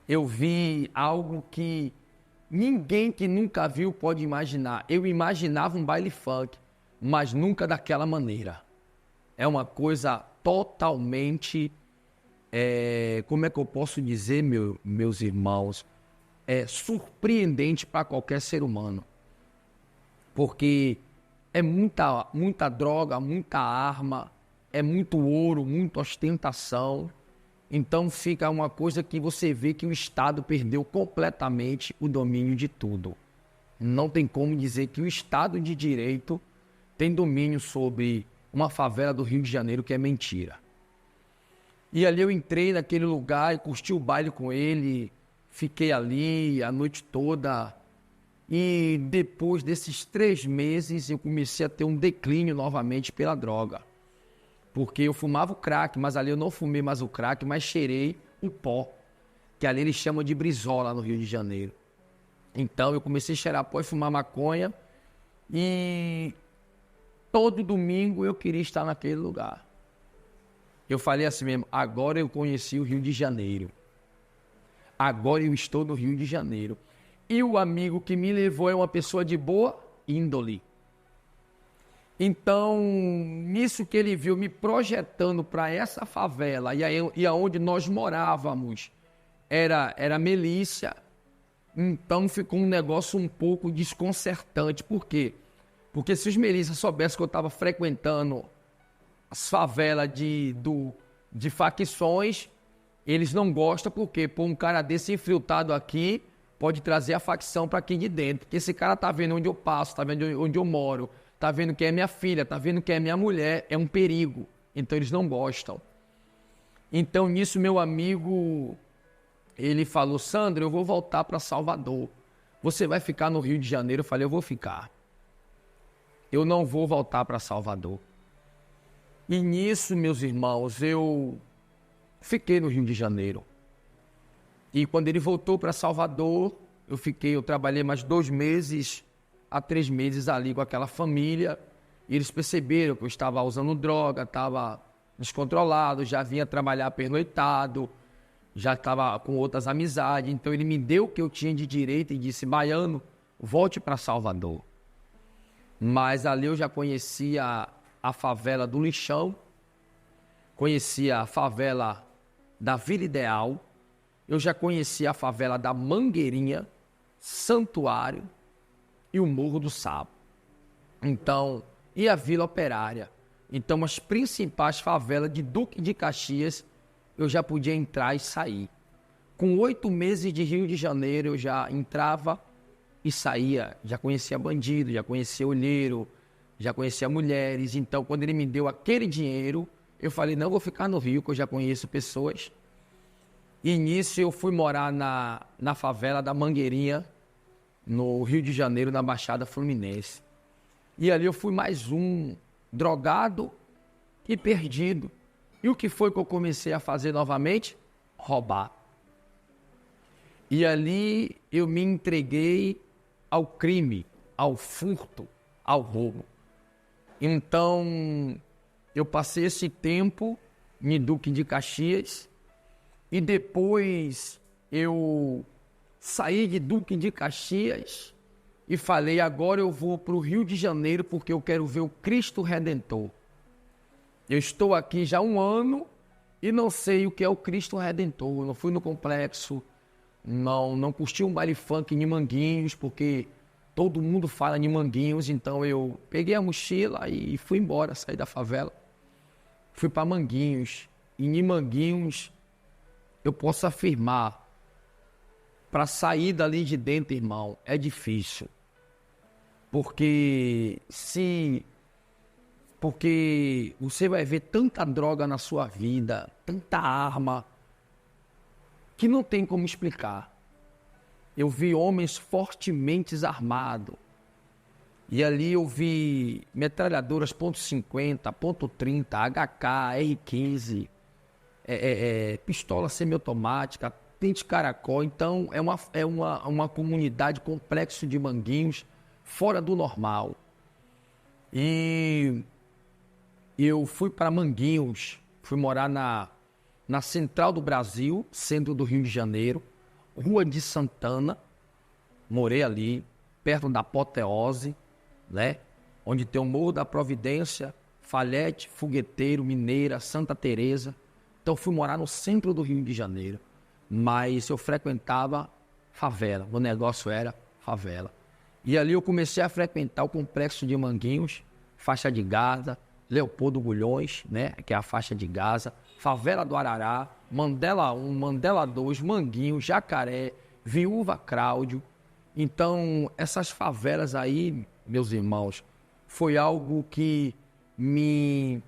Eu vi algo que ninguém que nunca viu pode imaginar. Eu imaginava um baile funk, mas nunca daquela maneira. É uma coisa totalmente, como é que eu posso dizer, meus irmãos, surpreendente para qualquer ser humano. Porque é muita droga, muita arma, é muito ouro, muita ostentação. Então fica uma coisa que você vê que o Estado perdeu completamente o domínio de tudo. Não tem como dizer que o Estado de Direito tem domínio sobre uma favela do Rio de Janeiro, que é mentira. E ali eu entrei naquele lugar e curti o baile com ele, fiquei ali a noite toda. E depois desses 3 meses eu comecei a ter um declínio novamente pela droga. Porque eu fumava o crack, mas ali eu não fumei mais o crack, mas cheirei o pó, que ali eles chamam de brizola no Rio de Janeiro. Então eu comecei a cheirar pó e fumar maconha, e todo domingo eu queria estar naquele lugar. Eu falei assim mesmo, agora eu conheci o Rio de Janeiro. Agora eu estou no Rio de Janeiro. E o amigo que me levou é uma pessoa de boa índole. Então, nisso que ele viu me projetando para essa favela, e aonde nós morávamos era milícia, então ficou um negócio um pouco desconcertante. Por quê? Porque se os milícias soubessem que eu estava frequentando as favelas de facções, eles não gostam, porque um cara desse infiltrado aqui pode trazer a facção para aqui de dentro. Porque esse cara tá vendo onde eu passo, tá vendo onde eu moro, tá vendo quem é minha filha, tá vendo quem é minha mulher, é um perigo. Então eles não gostam. Então nisso meu amigo, ele falou, Sandro, eu vou voltar para Salvador. você vai ficar no Rio de Janeiro? Eu falei, eu vou ficar. Eu não vou voltar para Salvador. E nisso, meus irmãos, eu fiquei no Rio de Janeiro. E quando ele voltou para Salvador, eu trabalhei mais 2 meses a 3 meses ali com aquela família. E eles perceberam que eu estava usando droga, estava descontrolado, já vinha trabalhar pernoitado, já estava com outras amizades. Então ele me deu o que eu tinha de direito e disse, baiano, volte para Salvador. Mas ali eu já conhecia a favela do Lixão, conhecia a favela da Vila Ideal, eu já conhecia a favela da Mangueirinha, Santuário e o Morro do Sapo. Então, e a Vila Operária. Então, as principais favelas de Duque de Caxias, eu já podia entrar e sair. Com 8 meses de Rio de Janeiro, eu já entrava e saía. Já conhecia bandido, já conhecia olheiro, já conhecia mulheres. Então, quando ele me deu aquele dinheiro, eu falei, não, vou ficar no Rio, que eu já conheço pessoas. E nisso eu fui morar na favela da Mangueirinha, no Rio de Janeiro, na Baixada Fluminense. E ali eu fui mais um drogado e perdido. E o que foi que eu comecei a fazer novamente? Roubar. E ali eu me entreguei ao crime, ao furto, ao roubo. Então, eu passei esse tempo em Duque de Caxias e depois eu saí de Duque de Caxias e falei, agora eu vou para o Rio de Janeiro porque eu quero ver o Cristo Redentor. Eu estou aqui já há 1 ano e não sei o que é o Cristo Redentor. Eu não fui no complexo, não curti um baile funk em Manguinhos, porque todo mundo fala em Manguinhos. Então eu peguei a mochila e fui embora, saí da favela. Fui para Manguinhos. E em Manguinhos eu posso afirmar, para sair dali de dentro, irmão, é difícil. Porque você vai ver tanta droga na sua vida, tanta arma, que não tem como explicar. Eu vi homens fortemente armados. E ali eu vi metralhadoras .50, .30, HK, R15, pistola semiautomática, tente caracol. Então é uma comunidade complexo de Manguinhos, fora do normal. E eu fui para Manguinhos, fui morar na Central do Brasil, centro do Rio de Janeiro, Rua de Santana, morei ali, perto da Apoteose, né? Onde tem o Morro da Providência, Falhete, Fogueteiro, Mineira, Santa Teresa. Então fui morar no centro do Rio de Janeiro, mas eu frequentava favela, o negócio era favela. E ali eu comecei a frequentar o complexo de Manguinhos, faixa de Gaza, Leopoldo Bulhões, né, que é a faixa de Gaza, favela do Arará, Mandela 1, Mandela 2, Manguinhos, Jacaré, Viúva Cláudio. Então, essas favelas aí, meus irmãos, foi algo que me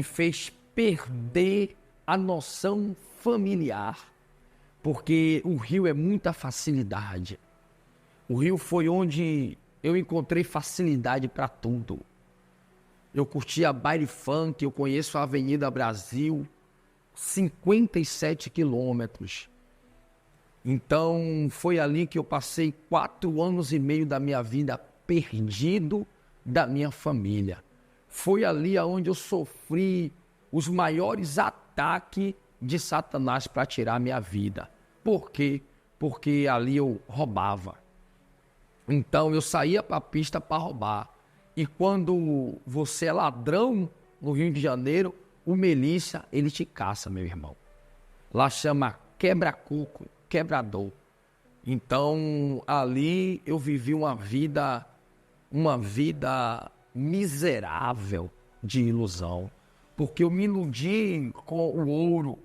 fez perder a noção familiar, porque o Rio é muita facilidade. O Rio foi onde eu encontrei facilidade para tudo. Eu curtia baile funk, eu conheço a Avenida Brasil, 57 quilômetros. Então, foi ali que eu passei 4 anos e meio da minha vida perdido da minha família. Foi ali onde eu sofri os maiores ataques de Satanás para tirar minha vida. Por quê? Porque ali eu roubava. Então, eu saía para a pista para roubar. E quando você é ladrão no Rio de Janeiro, o milícia, ele te caça, meu irmão. Lá chama quebra-coco, quebrador. Então, ali eu vivi uma vida miserável de ilusão. Porque eu me iludi com o ouro.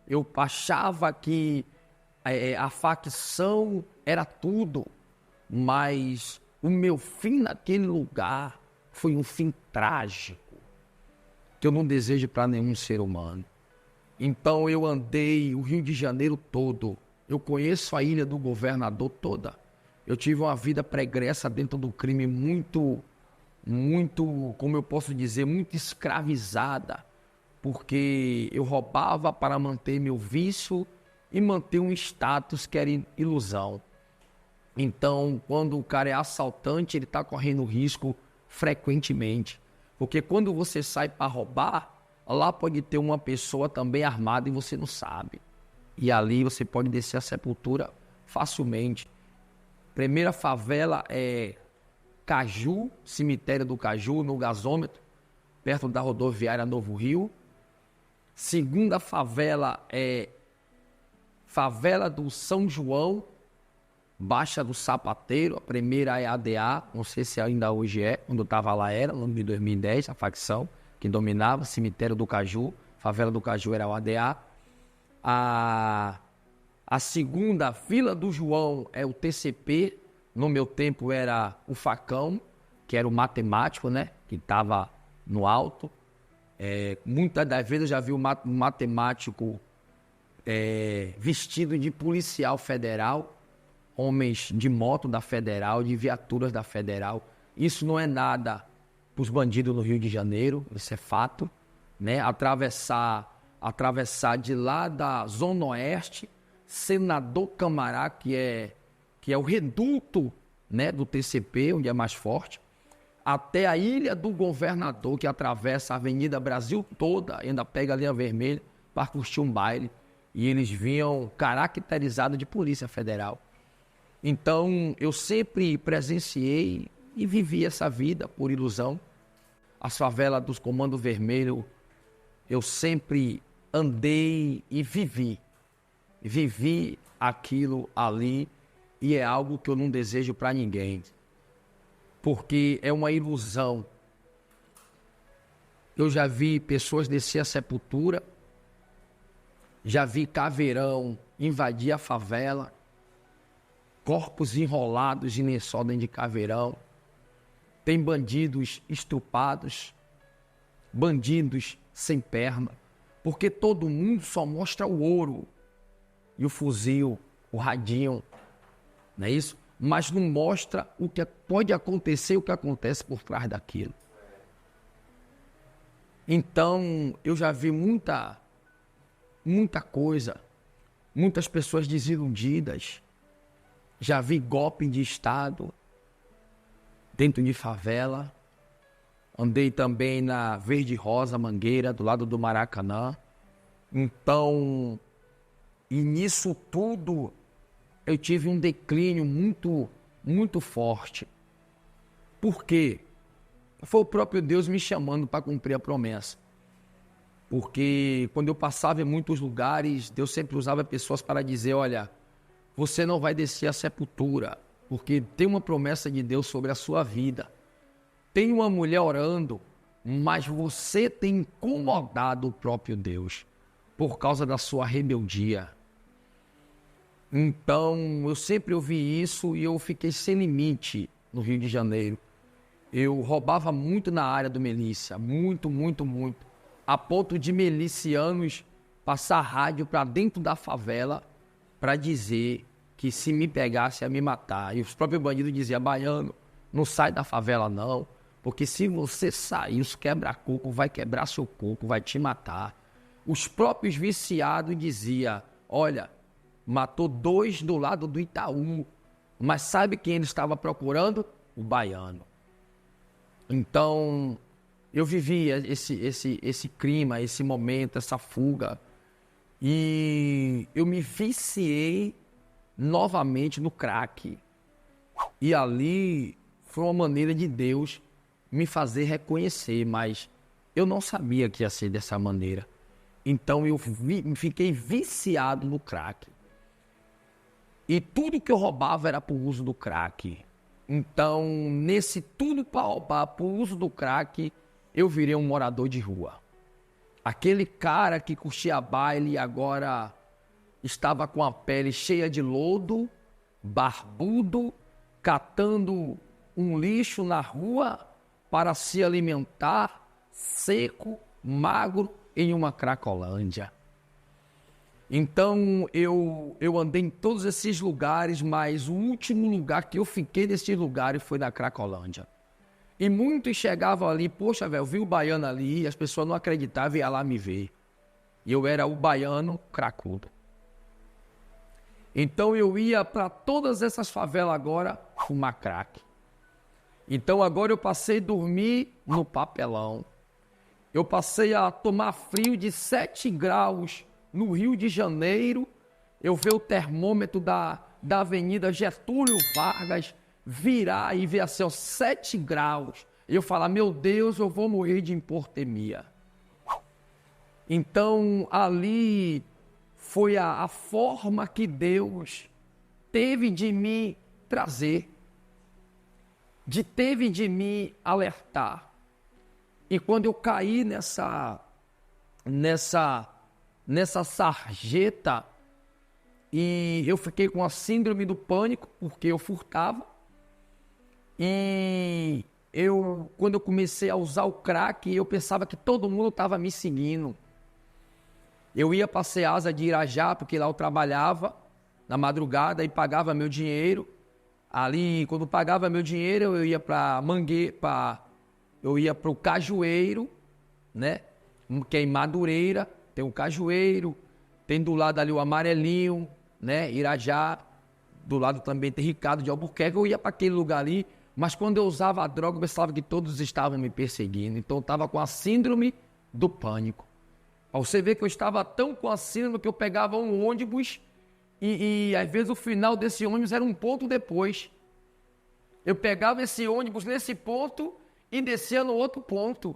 Eu achava que a facção era tudo. Mas o meu fim naquele lugar foi um fim trágico, que eu não desejo para nenhum ser humano. Então eu andei o Rio de Janeiro todo. Eu conheço a Ilha do Governador toda. Eu tive uma vida pregressa dentro do crime muito, como eu posso dizer, muito escravizada, porque eu roubava para manter meu vício e manter um status que era ilusão. Então, quando o cara é assaltante, ele está correndo risco frequentemente. Porque quando você sai para roubar, lá pode ter uma pessoa também armada e você não sabe. E ali você pode descer a sepultura facilmente. Primeira favela é Caju, cemitério do Caju, no gasômetro, perto da rodoviária Novo Rio. Segunda favela é favela do São João, Baixa do Sapateiro. A primeira é ADA, não sei se ainda hoje é, quando eu estava lá era, no ano de 2010, a facção que dominava, cemitério do Caju, favela do Caju era o ADA. A segunda, Vila do João, é o TCP, no meu tempo era o Facão, que era o matemático, né, que estava no alto. Muitas das vezes eu já vi um matemático vestido de policial federal, homens de moto da Federal, de viaturas da Federal. Isso não é nada para os bandidos no Rio de Janeiro, isso é fato, né? Atravessar de lá da Zona Oeste, Senador Camará, que é o reduto, né, do TCP, onde é mais forte, até a Ilha do Governador, que atravessa a Avenida Brasil toda, ainda pega a linha vermelha para curtir um baile. E eles vinham caracterizados de Polícia Federal. Então, eu sempre presenciei e vivi essa vida por ilusão. As favelas dos Comando Vermelho, eu sempre andei e vivi. Vivi aquilo ali e é algo que eu não desejo para ninguém. Porque é uma ilusão. Eu já vi pessoas descer a sepultura, já vi caveirão invadir a favela, corpos enrolados em lençol dentro de caveirão, tem bandidos estrupados, bandidos sem perna, porque todo mundo só mostra o ouro e o fuzil, o radinho, não é isso? Mas não mostra o que pode acontecer e o que acontece por trás daquilo. Então, eu já vi muita coisa, muitas pessoas desiludidas, já vi golpe de Estado dentro de favela, andei também na Verde Rosa, Mangueira, do lado do Maracanã. Então, e nisso tudo, eu tive um declínio muito forte. Por quê? Foi o próprio Deus me chamando para cumprir a promessa. Porque quando eu passava em muitos lugares, Deus sempre usava pessoas para dizer, olha, você não vai descer a sepultura, porque tem uma promessa de Deus sobre a sua vida. Tem uma mulher orando, mas você tem incomodado o próprio Deus por causa da sua rebeldia. Então, eu sempre ouvi isso e eu fiquei sem limite no Rio de Janeiro. Eu roubava muito na área do milícia, muito, a ponto de milicianos passar rádio para dentro da favela para dizer que se me pegasse ia me matar. E os próprios bandidos diziam, baiano, não sai da favela não, porque se você sair, os quebra-coco vai quebrar seu coco, vai te matar. Os próprios viciados diziam, olha, matou 2 do lado do Itaú, mas sabe quem ele estava procurando? O baiano. Então, eu vivia esse clima, esse momento, essa fuga. E eu me viciei novamente no crack. E ali foi uma maneira de Deus me fazer reconhecer, mas eu não sabia que ia ser dessa maneira. Então eu fiquei viciado no crack. E tudo que eu roubava era por uso do crack. Então, nesse tudo para roubar por uso do crack, eu virei um morador de rua. Aquele cara que curtia baile e agora estava com a pele cheia de lodo, barbudo, catando um lixo na rua para se alimentar, seco, magro, em uma cracolândia. Então, eu andei em todos esses lugares, mas o último lugar que eu fiquei nesses lugares foi na Cracolândia. E muitos chegavam ali, poxa, velho, eu vi o baiano ali, e as pessoas não acreditavam e iam lá me ver. E eu era o baiano cracudo. Então, eu ia para todas essas favelas agora fumar crack. Então, agora eu passei a dormir no papelão. Eu passei a tomar frio de 7 graus no Rio de Janeiro. Eu ver o termômetro da Avenida Getúlio Vargas virar e ver assim, ó, 7 graus. E eu falar, meu Deus, eu vou morrer de hipotermia. Então, ali foi a forma que Deus teve de me trazer, teve de me alertar. E quando eu caí nessa sarjeta, e eu fiquei com a síndrome do pânico, porque eu furtava. E quando eu comecei a usar o crack, eu pensava que todo mundo estava me seguindo. Eu ia para a Ceasa de Irajá, porque lá eu trabalhava na madrugada e pagava meu dinheiro. Ali, quando pagava meu dinheiro, eu ia para eu ia para o Cajueiro, né? Que é em Madureira, tem o Cajueiro, tem do lado ali o Amarelinho, né? Irajá, do lado também tem Ricardo de Albuquerque. Eu ia para aquele lugar ali, mas quando eu usava a droga, eu pensava que todos estavam me perseguindo. Então eu estava com a síndrome do pânico. Pra você ver que eu estava tão com a síndrome que eu pegava um ônibus e às vezes o final desse ônibus era um ponto depois. Eu pegava esse ônibus nesse ponto e descia no outro ponto.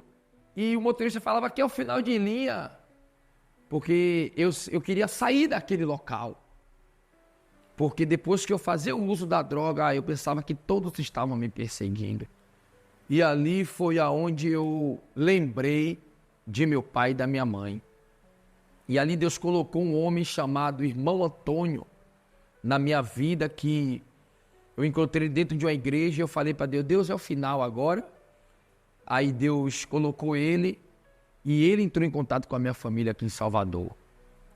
E o motorista falava que é o final de linha, porque eu queria sair daquele local. Porque depois que eu fazia o uso da droga, eu pensava que todos estavam me perseguindo. E ali foi aonde eu lembrei de meu pai e da minha mãe. E ali Deus colocou um homem chamado Irmão Antônio na minha vida, que eu encontrei dentro de uma igreja e eu falei para Deus, Deus é o final agora. Aí Deus colocou ele e ele entrou em contato com a minha família aqui em Salvador.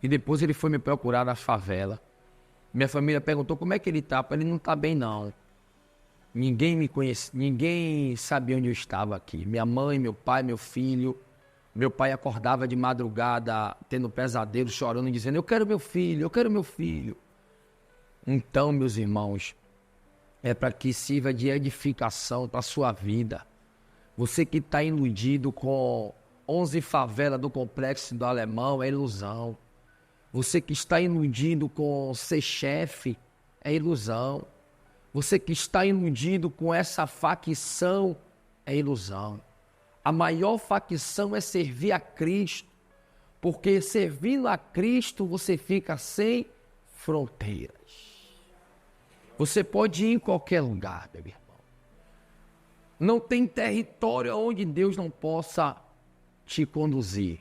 E depois ele foi me procurar na favela. Minha família perguntou como é que ele tá. Ele não tá bem não. Ninguém me conhecia, ninguém sabia onde eu estava aqui. Minha mãe, meu pai, meu filho. Meu pai acordava de madrugada tendo pesadelo, chorando e dizendo, eu quero meu filho, eu quero meu filho. Então, meus irmãos, é para que sirva de edificação para a sua vida. Você que está iludido com 11 favelas do Complexo do Alemão, é ilusão. Você que está iludido com ser chefe, é ilusão. Você que está iludido com essa facção, é ilusão. A maior facção é servir a Cristo, porque servindo a Cristo você fica sem fronteiras. Você pode ir em qualquer lugar, meu irmão. Não tem território onde Deus não possa te conduzir.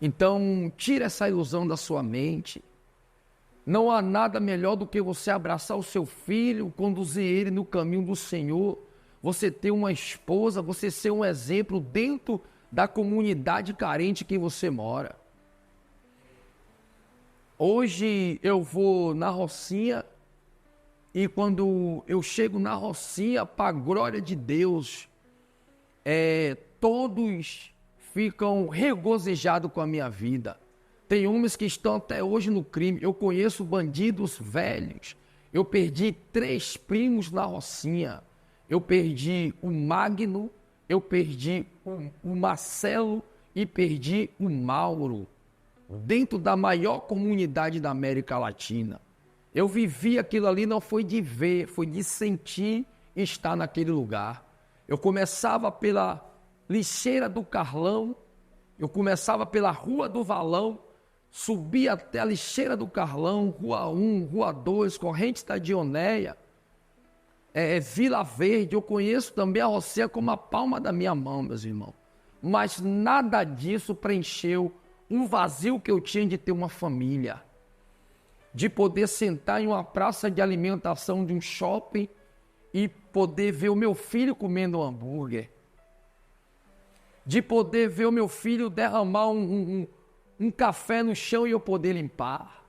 Então, tira essa ilusão da sua mente. Não há nada melhor do que você abraçar o seu filho, conduzir ele no caminho do Senhor. Você ter uma esposa, você ser um exemplo dentro da comunidade carente que você mora. Hoje eu vou na Rocinha e quando eu chego na Rocinha, para a glória de Deus, todos ficam regozijados com a minha vida. Tem homens que estão até hoje no crime. Eu conheço bandidos velhos. Eu perdi 3 primos na Rocinha. Eu perdi o Magno, eu perdi o Marcelo e perdi o Mauro, dentro da maior comunidade da América Latina. Eu vivi aquilo ali, não foi de ver, foi de sentir estar naquele lugar. Eu começava pela lixeira do Carlão, eu começava pela Rua do Valão, subia até a lixeira do Carlão, Rua 1, Rua 2, Correntes da Dionéia, Vila Verde. Eu conheço também a Rocinha como a palma da minha mão, meus irmãos. Mas nada disso preencheu um vazio que eu tinha de ter uma família, de poder sentar em uma praça de alimentação de um shopping e poder ver o meu filho comendo um hambúrguer, de poder ver o meu filho derramar um um café no chão e eu poder limpar,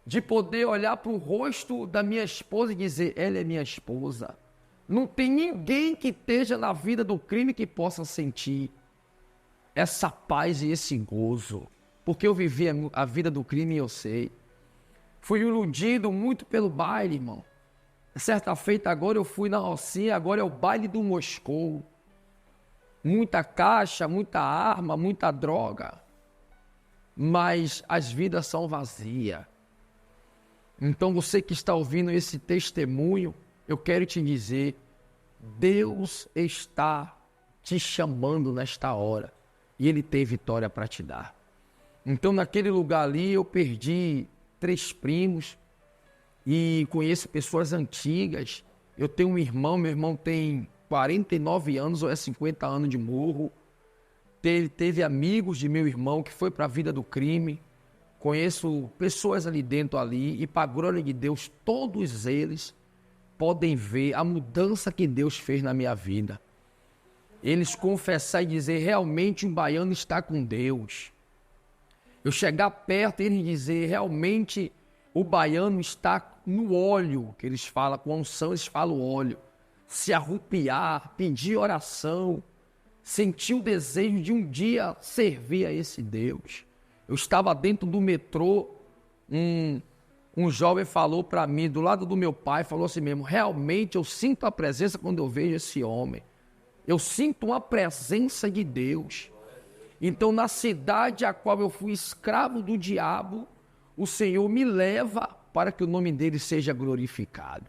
de poder olhar para o rosto da minha esposa e dizer, ela é minha esposa. Não tem ninguém que esteja na vida do crime que possa sentir essa paz e esse gozo, porque eu vivi a vida do crime e eu sei. Fui iludido muito pelo baile, irmão. Certa feita agora eu fui na Rocinha, agora é o baile do Moscou. Muita caixa, muita arma, muita droga. Mas as vidas são vazias. Então você que está ouvindo esse testemunho, eu quero te dizer, Deus está te chamando nesta hora. E Ele tem vitória para te dar. Então naquele lugar ali eu perdi 3 primos. E conheço pessoas antigas. Eu tenho um irmão, meu irmão tem 49 anos ou é 50 anos de morro. Teve amigos de meu irmão que foi para a vida do crime. Conheço pessoas ali dentro ali e para a glória de Deus, todos eles podem ver a mudança que Deus fez na minha vida. Eles confessar e dizer, realmente um baiano está com Deus. Eu chegar perto e eles dizer, realmente o baiano está no óleo, que eles falam, com a unção eles falam óleo. Se arrupiar, pedir oração, sentir o desejo de um dia servir a esse Deus. Eu estava dentro do metrô, um jovem falou para mim, do lado do meu pai, falou assim mesmo, realmente eu sinto a presença quando eu vejo esse homem. Eu sinto uma presença de Deus. Então, na cidade a qual eu fui escravo do diabo, o Senhor me leva para que o nome dele seja glorificado.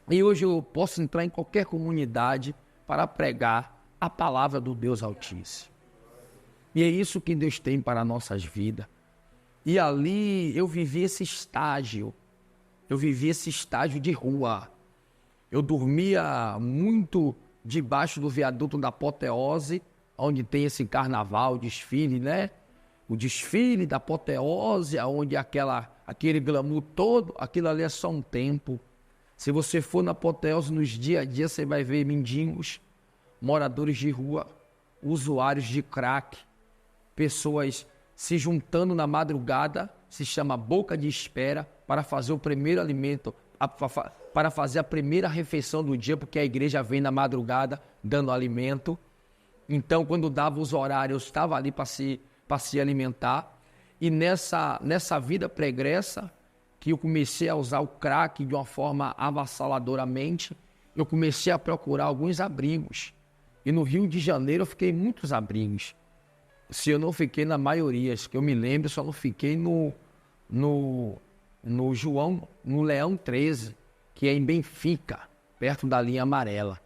E hoje eu posso entrar em qualquer comunidade para pregar a palavra do Deus Altíssimo. E é isso que Deus tem para nossas vidas. E ali eu vivi esse estágio. Eu vivi esse estágio de rua. Eu dormia muito debaixo do viaduto da Apoteose, onde tem esse carnaval, desfile, né? O desfile da Apoteose, onde aquele glamour todo, aquilo ali é só um tempo. Se você for na Apoteose nos dia a dia, você vai ver mendigos, moradores de rua, usuários de crack, pessoas se juntando na madrugada, se chama boca de espera, para fazer o primeiro alimento, para fazer a primeira refeição do dia, porque a igreja vem na madrugada dando alimento. Então, quando dava os horários, eu estava ali para se alimentar. E nessa vida pregressa, que eu comecei a usar o crack de uma forma avassaladoramente, eu comecei a procurar alguns abrigos. E no Rio de Janeiro eu fiquei em muitos abrigos. Se eu não fiquei na maioria, que eu me lembro, só não fiquei no Leão 13, que é em Benfica, perto da linha amarela.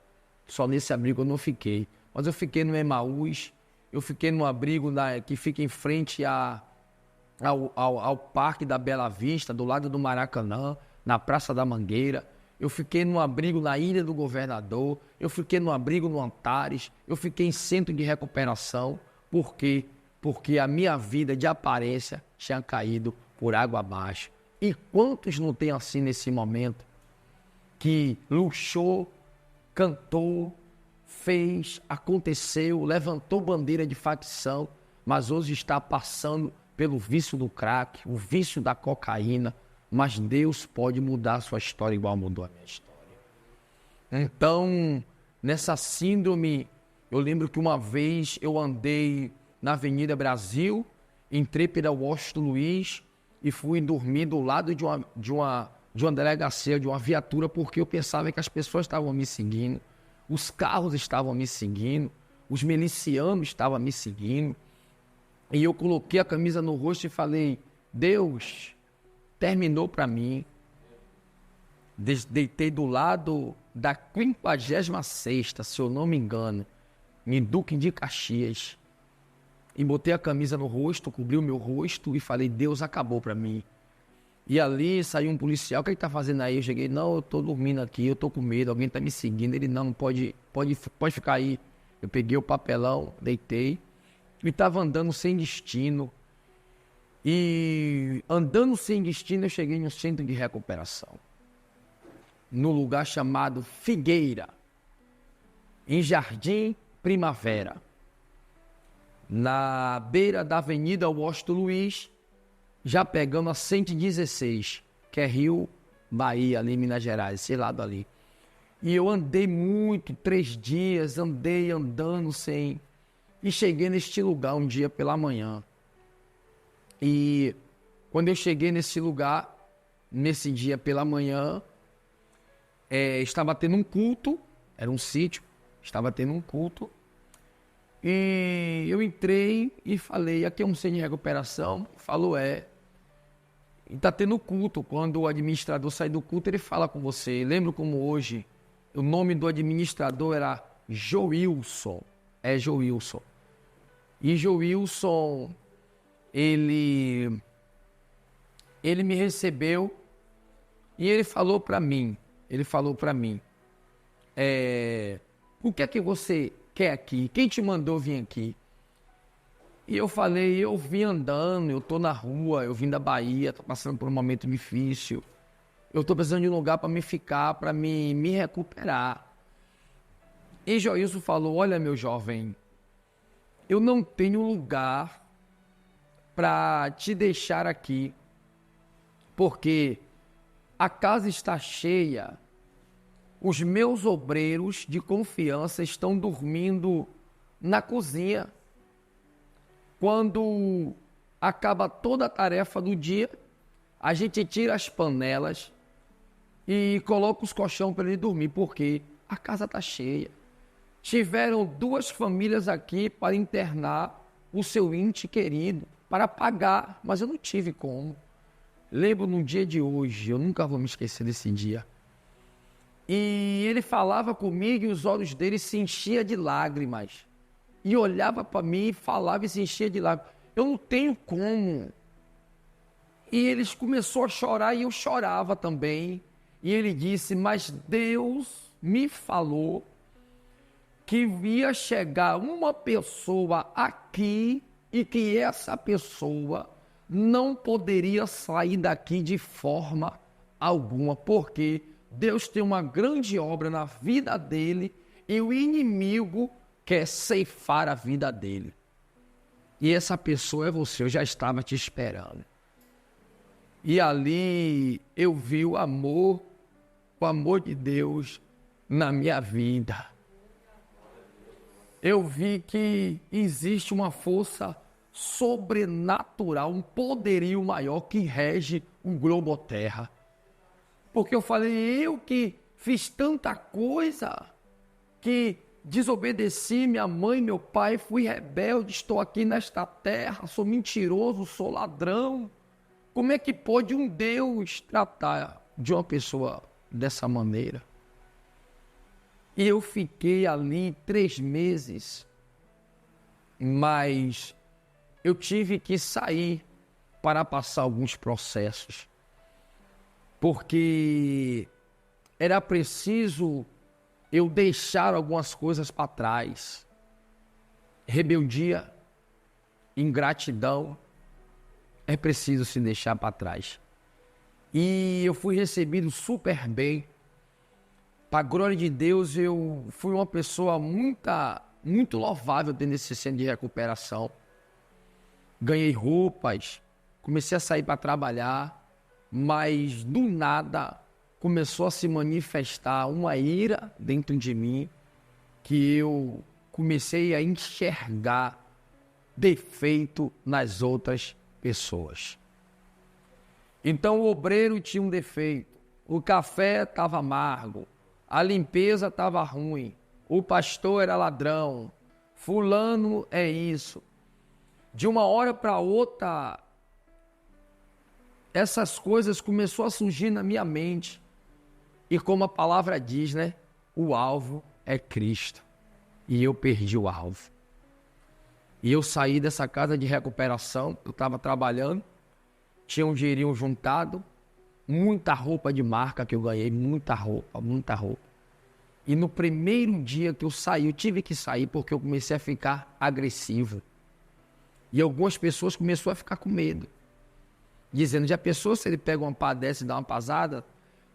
Só nesse abrigo eu não fiquei. Mas eu fiquei no Emaús, eu fiquei num abrigo que fica em frente ao Parque da Bela Vista, do lado do Maracanã, na Praça da Mangueira. Eu fiquei num abrigo na Ilha do Governador, eu fiquei num abrigo no Antares, eu fiquei em centro de recuperação. Por quê? Porque a minha vida de aparência tinha caído por água abaixo. E quantos não tem assim nesse momento? Que luxou, cantou, fez, aconteceu, levantou bandeira de facção, mas hoje está passando pelo vício do crack, o vício da cocaína, mas Deus pode mudar a sua história igual mudou a minha história. Então, nessa síndrome, eu lembro que uma vez eu andei na Avenida Brasil, entrei pela Washington Luiz e fui dormir do lado de uma delegacia, de uma viatura, porque eu pensava que as pessoas estavam me seguindo, os carros estavam me seguindo, os milicianos estavam me seguindo. E eu coloquei a camisa no rosto e falei, Deus, terminou para mim. Deitei do lado da 56ª, se eu não me engano, em Duque de Caxias. E botei a camisa no rosto, cobri o meu rosto e falei, Deus, acabou para mim. E ali saiu um policial, o que ele tá fazendo aí? Eu cheguei, não, eu tô dormindo aqui, eu tô com medo, alguém tá me seguindo. Ele, não pode ficar aí. Eu peguei o papelão, deitei e tava andando sem destino. E andando sem destino, eu cheguei no centro de recuperação, no lugar chamado Figueira, em Jardim Primavera. na beira da Avenida Washington Luiz, já pegando a 116, que é Rio, Bahia, ali em Minas Gerais, esse lado ali. E eu andei muito, 3 dias, andei andando sem... E cheguei neste lugar um dia pela manhã. E quando eu cheguei nesse lugar, nesse dia pela manhã, estava tendo um culto, era um sítio, estava tendo um culto. E eu entrei e falei, aqui é um centro de recuperação? Falou, E está tendo culto. Quando o administrador sai do culto, ele fala com você. Lembro como hoje, o nome do administrador era Joilson. É Joilson. E Joilson, ele me recebeu e ele falou para mim, o que é que você quer aqui? Quem te mandou vir aqui? E eu falei, eu vim andando, eu tô na rua, eu vim da Bahia, tô passando por um momento difícil. Eu tô precisando de um lugar para me ficar, para me recuperar. E Joilson falou, olha meu jovem, eu não tenho lugar para te deixar aqui, porque a casa está cheia, os meus obreiros de confiança estão dormindo na cozinha. Quando acaba toda a tarefa do dia, a gente tira as panelas e coloca os colchões para ele dormir, porque a casa está cheia. Tiveram 2 famílias aqui para internar o seu ente querido, para pagar, mas eu não tive como. Lembro no dia de hoje, eu nunca vou me esquecer desse dia. E ele falava comigo e os olhos dele se enchiam de lágrimas. E olhava para mim e falava e se enchia de lágrimas. Eu não tenho como. E eles começou a chorar e eu chorava também. E ele disse, mas Deus me falou que ia chegar uma pessoa aqui e que essa pessoa não poderia sair daqui de forma alguma, porque Deus tem uma grande obra na vida dele e o inimigo quer ceifar a vida dele. E essa pessoa é você, eu já estava te esperando. E ali eu vi o amor de Deus na minha vida. Eu vi que existe uma força sobrenatural, um poderio maior que rege o globo terra. Porque eu falei, eu que fiz tanta coisa, que desobedeci minha mãe, meu pai, fui rebelde, estou aqui nesta terra, sou mentiroso, sou ladrão. Como é que pode um Deus tratar de uma pessoa dessa maneira? E eu fiquei ali 3 meses, mas eu tive que sair para passar alguns processos, porque era preciso eu deixar algumas coisas para trás. Rebeldia, ingratidão, é preciso se deixar para trás. E eu fui recebido super bem. Para a glória de Deus, eu fui uma pessoa muito louvável dentro desse centro de recuperação. Ganhei roupas, comecei a sair para trabalhar, mas do nada começou a se manifestar uma ira dentro de mim, que eu comecei a enxergar defeito nas outras pessoas. Então o obreiro tinha um defeito, o café estava amargo, a limpeza estava ruim, o pastor era ladrão, fulano é isso. De uma hora para outra, essas coisas começaram a surgir na minha mente. E como a palavra diz, né? O alvo é Cristo. E eu perdi o alvo. E eu saí dessa casa de recuperação, eu estava trabalhando, tinha um dinheirinho juntado, muita roupa de marca que eu ganhei, muita roupa. E no primeiro dia que eu saí, eu tive que sair porque eu comecei a ficar agressivo. E algumas pessoas começaram a ficar com medo. Dizendo, já pensou se ele pega uma pá dessa e dá uma pasada?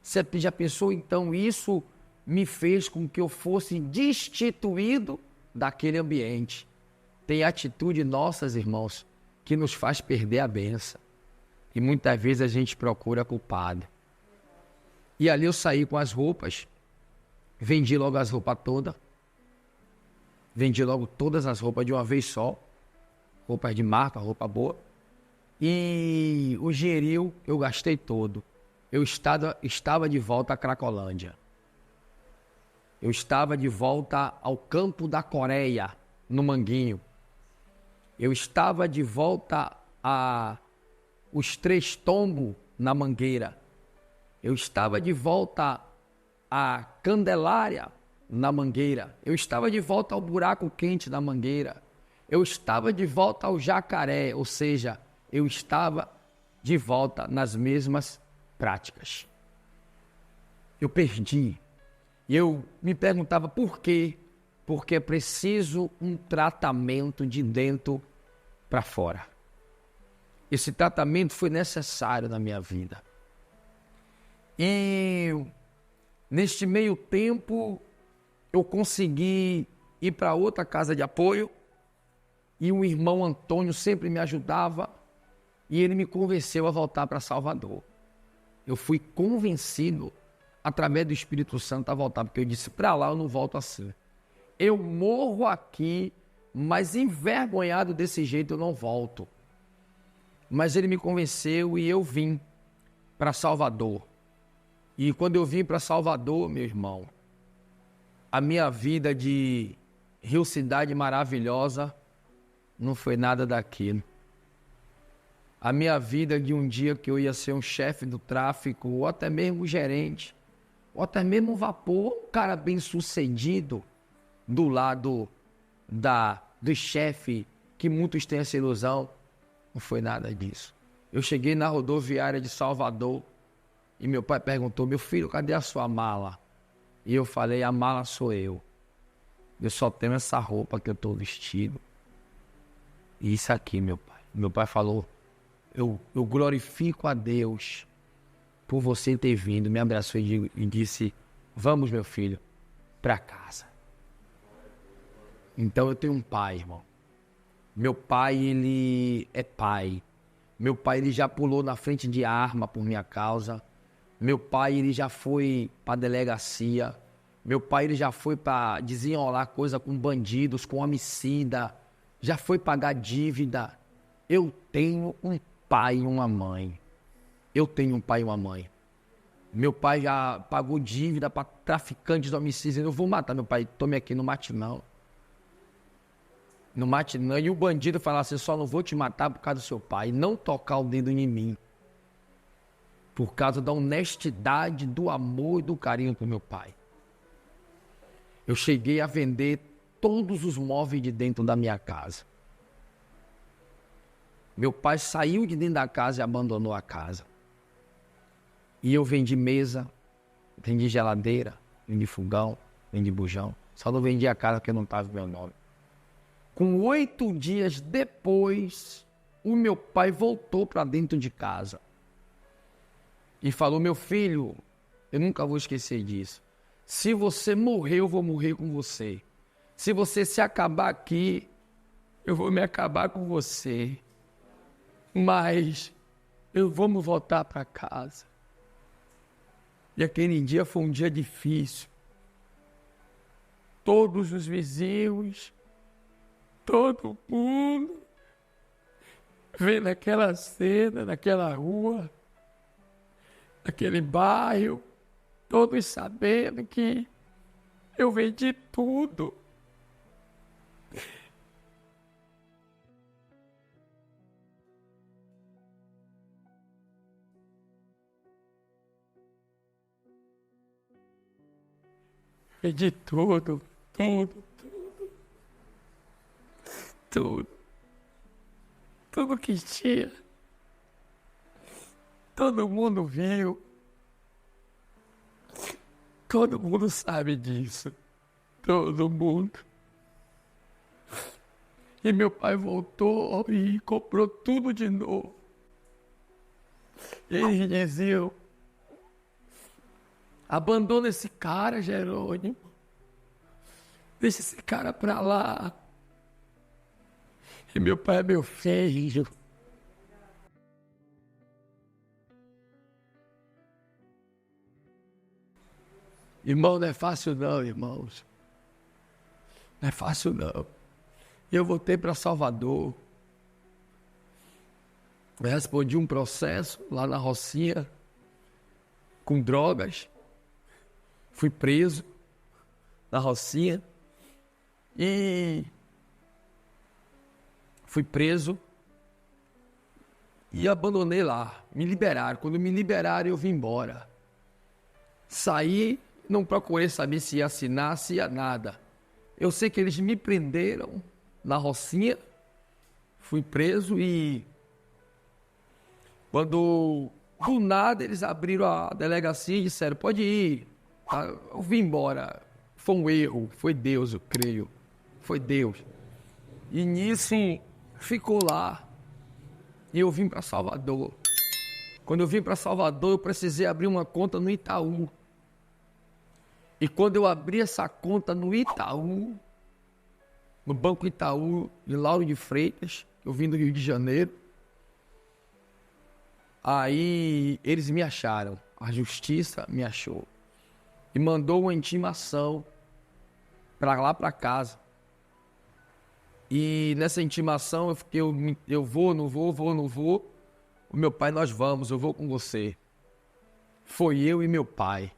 Você já pensou? Então isso me fez com que eu fosse destituído daquele ambiente. tem atitude nossas, irmãos, que nos faz perder a benção. E muitas vezes a gente procura culpado. E ali eu saí com as roupas, vendi logo as roupas todas, vendi logo todas as roupas de uma vez só, roupas de marca, roupa boa, e o dinheirinho eu gastei todo. Eu estava de volta à Cracolândia. Eu estava de volta ao campo da Coreia, no Manguinho. Eu estava de volta a os Três Tombos, na Mangueira. Eu estava de volta à Candelária, na Mangueira. Eu estava de volta ao Buraco Quente, na Mangueira. Eu estava de volta ao Jacaré, ou seja, eu estava de volta nas mesmas práticas. Eu perdi. E eu me perguntava por quê? Porque é preciso um tratamento de dentro para fora. Esse tratamento foi necessário na minha vida. E neste meio tempo eu consegui ir para outra casa de apoio e o irmão Antônio sempre me ajudava e ele me convenceu a voltar para Salvador. Eu fui convencido através do Espírito Santo a voltar, porque eu disse, para lá eu não volto assim. Eu morro aqui, mas envergonhado desse jeito eu não volto. Mas ele me convenceu e eu vim para Salvador. E quando eu vim para Salvador, meu irmão, a minha vida de Rio Cidade maravilhosa não foi nada daquilo. A minha vida de um dia que eu ia ser um chefe do tráfico, ou até mesmo um gerente, ou até mesmo um vapor, um cara bem sucedido do lado do chefe, que muitos têm essa ilusão, não foi nada disso. Eu cheguei na rodoviária de Salvador e meu pai perguntou, meu filho, cadê a sua mala? E eu falei, a mala sou eu. Eu só tenho essa roupa que eu estou vestido. E isso aqui, meu pai. Meu pai falou, eu glorifico a Deus por você ter vindo. Me abraçou e disse, vamos, meu filho, para casa. Então eu tenho um pai, irmão. Meu pai, ele é pai. Meu pai, ele já pulou na frente de arma por minha causa. Meu pai, ele já foi para delegacia. Meu pai, ele já foi para desenrolar coisa com bandidos, com homicida. Já foi pagar dívida. Eu tenho um pai e uma mãe. Eu tenho um pai e uma mãe. Meu pai já pagou dívida para traficantes de homicídios. Eu vou matar meu pai. Tome aqui, não mate não. Não mate não. E o bandido falar assim, só não vou te matar por causa do seu pai. Não tocar o dedo em mim. Por causa da honestidade, do amor e do carinho do meu pai. Eu cheguei a vender todos os móveis de dentro da minha casa. Meu pai saiu de dentro da casa e abandonou a casa. E eu vendi mesa, vendi geladeira, vendi fogão, vendi bujão. Só não vendi a casa porque não estava o meu nome. Com 8 dias depois, o meu pai voltou para dentro de casa. E falou, meu filho, eu nunca vou esquecer disso. Se você morrer, eu vou morrer com você. Se você se acabar aqui, eu vou me acabar com você. Mas vamos voltar para casa. E aquele dia foi um dia difícil. Todos os vizinhos, todo mundo, vendo aquela cena, naquela rua, naquele bairro, todos sabendo que eu vendi tudo. Vendi tudo, tudo que tinha. Todo mundo viu. Todo mundo sabe disso. Todo mundo. E meu pai voltou e comprou tudo de novo. E eles diziam, abandona esse cara, Jerônimo. Deixa esse cara pra lá. E meu pai é meu filho. Irmão, não é fácil não, irmãos. Não é fácil não. Eu voltei para Salvador. Eu respondi um processo lá na Rocinha com drogas. Fui preso na Rocinha. E fui preso e abandonei lá. Me liberaram. Quando me liberaram, eu vim embora. Saí, não procurei saber se ia assinar, se ia nada. Eu sei que eles me prenderam na Rocinha. Fui preso e quando do nada eles abriram a delegacia e disseram, pode ir. Eu vim embora. Foi um erro, foi Deus, eu creio. Foi Deus. E nisso ficou lá. E eu vim para Salvador. Quando eu vim para Salvador, eu precisei abrir uma conta no Itaú. E quando eu abri essa conta no Itaú, no Banco Itaú, de Lauro de Freitas, eu vim do Rio de Janeiro, aí eles me acharam. A justiça me achou. E mandou uma intimação para lá para casa. E nessa intimação eu fiquei, eu vou, não vou, vou, não vou. O meu pai, nós vamos, eu vou com você. Foi eu e meu pai.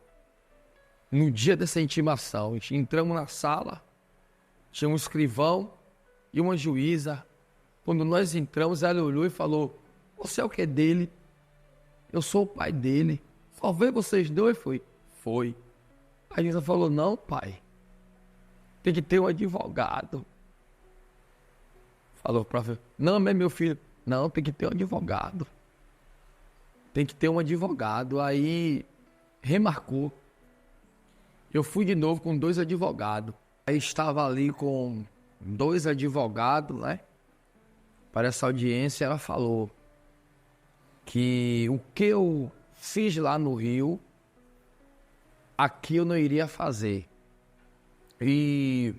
No dia dessa intimação, entramos na sala, tinha um escrivão e uma juíza. Quando nós entramos, ela olhou e falou, você é o que é dele? Eu sou o pai dele. Só vê vocês dois? Foi. A juíza falou, não, pai, tem que ter um advogado. Falou para não, mas meu filho, não, tem que ter um advogado. Tem que ter um advogado. Aí remarcou. Eu fui de novo com 2 advogados. Aí estava ali com 2 advogados, né? Para essa audiência, ela falou que o que eu fiz lá no Rio, aqui eu não iria fazer. E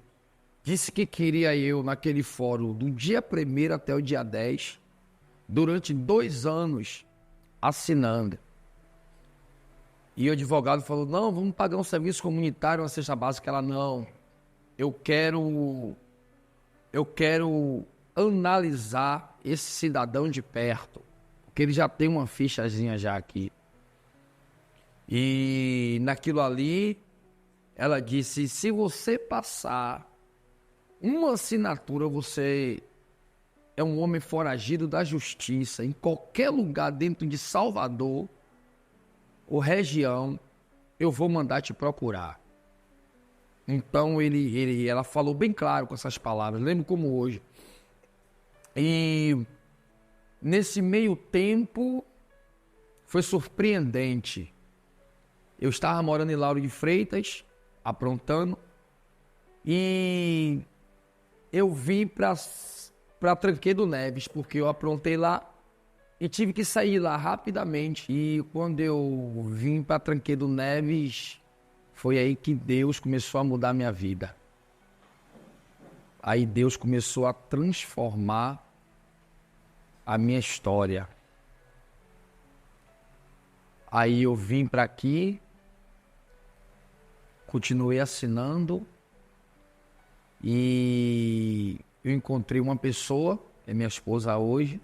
disse que queria eu, naquele fórum, do dia 1º até o dia 10, durante 2 anos, assinando. E o advogado falou, não, vamos pagar um serviço comunitário, uma cesta básica. Ela, não, eu quero analisar esse cidadão de perto, porque ele já tem uma fichazinha já aqui. E naquilo ali, ela disse, se você passar uma assinatura, você é um homem foragido da justiça, em qualquer lugar dentro de Salvador ou região, eu vou mandar te procurar. Então ela falou bem claro com essas palavras, lembro como hoje. E nesse meio tempo foi surpreendente. Eu estava morando em Lauro de Freitas, aprontando, e eu vim para Tranquedo Neves, porque eu aprontei lá e tive que sair lá rapidamente. E quando eu vim para Tranquedo Neves, foi aí que Deus começou a mudar minha vida. Aí Deus começou a transformar a minha história. Aí eu vim para aqui, continuei assinando e eu encontrei uma pessoa, é minha esposa hoje,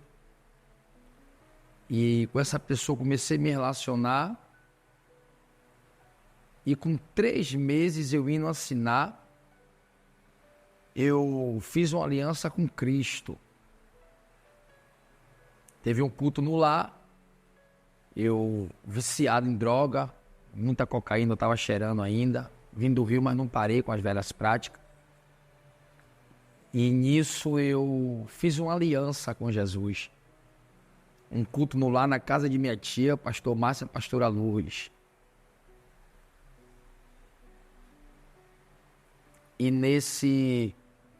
e com essa pessoa comecei a me relacionar. E com 3 meses eu indo assinar, eu fiz uma aliança com Cristo. Teve um culto no lar, eu viciado em droga, muita cocaína, eu estava cheirando ainda, vim do Rio, mas não parei com as velhas práticas. E nisso eu fiz uma aliança com Jesus. Um culto no lar na casa de minha tia, pastor Márcia, pastora Lourdes. E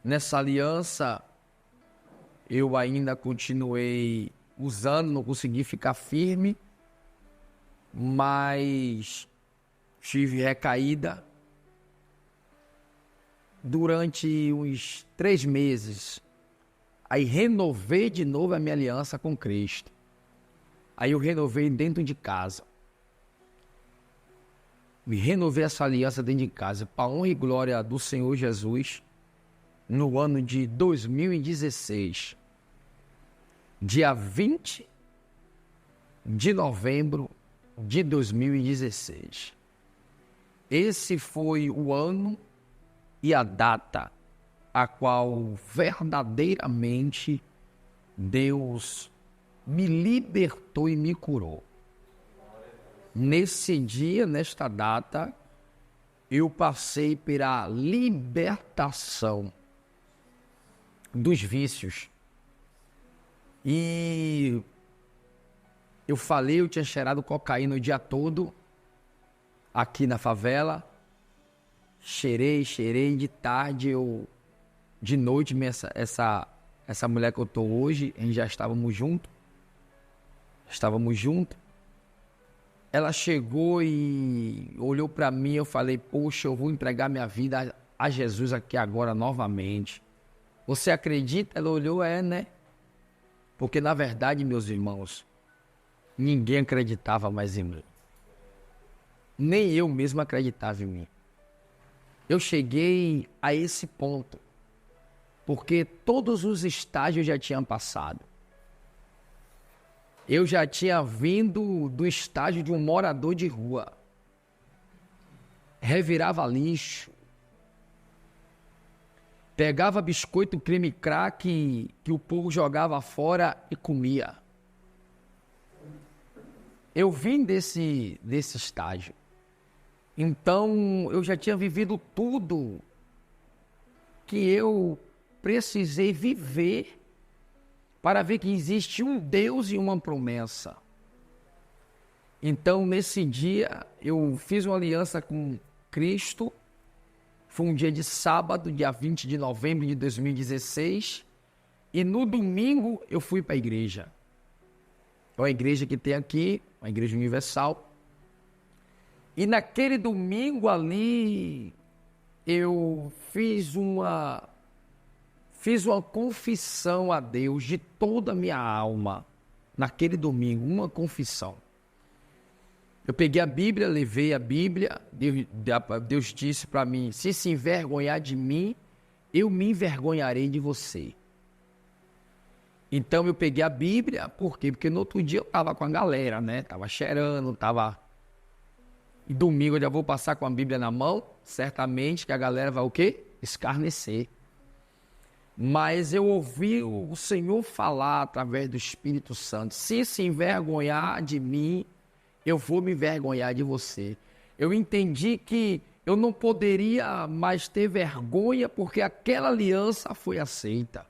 nessa aliança, eu ainda continuei usando, não consegui ficar firme, mas tive recaída. Durante uns 3 meses, Aí renovei de novo a minha aliança com Cristo. Aí eu renovei dentro de casa. Me renovei essa aliança dentro de casa, para a honra e glória do Senhor Jesus, no ano de 2016, dia 20 de novembro de 2016. Esse foi o ano e a data a qual verdadeiramente Deus me libertou e me curou. Nesse dia, nesta data, eu passei pela libertação dos vícios. E eu falei, eu tinha cheirado cocaína o dia todo, aqui na favela. Cheirei, de tarde, de noite, essa mulher que eu tô hoje, a gente já estávamos juntos. Ela chegou e olhou para mim, eu falei, poxa, eu vou entregar minha vida a Jesus aqui agora novamente. Você acredita? Ela olhou, né? Porque na verdade, meus irmãos, ninguém acreditava mais em mim. Nem eu mesmo acreditava em mim. Eu cheguei a esse ponto, porque todos os estágios já tinham passado. Eu já tinha vindo do estágio de um morador de rua. Revirava lixo. Pegava biscoito creme crack que o povo jogava fora e comia. Eu vim desse estágio. Então, eu já tinha vivido tudo que eu precisei viver para ver que existe um Deus e uma promessa. Então, nesse dia, eu fiz uma aliança com Cristo. Foi um dia de sábado, dia 20 de novembro de 2016. E no domingo, eu fui para a igreja. É uma igreja que tem aqui, uma igreja universal. E naquele domingo ali, eu fiz uma confissão a Deus de toda a minha alma. Naquele domingo, uma confissão. Eu peguei a Bíblia, levei a Bíblia. Deus disse para mim, se envergonhar de mim, eu me envergonharei de você. Então eu peguei a Bíblia, por quê? Porque no outro dia eu estava com a galera, né? Tava cheirando, E domingo eu já vou passar com a Bíblia na mão, certamente que a galera vai o quê? Escarnecer. Mas eu ouvi o Senhor falar através do Espírito Santo, se envergonhar de mim, eu vou me envergonhar de você. Eu entendi que eu não poderia mais ter vergonha porque aquela aliança foi aceita.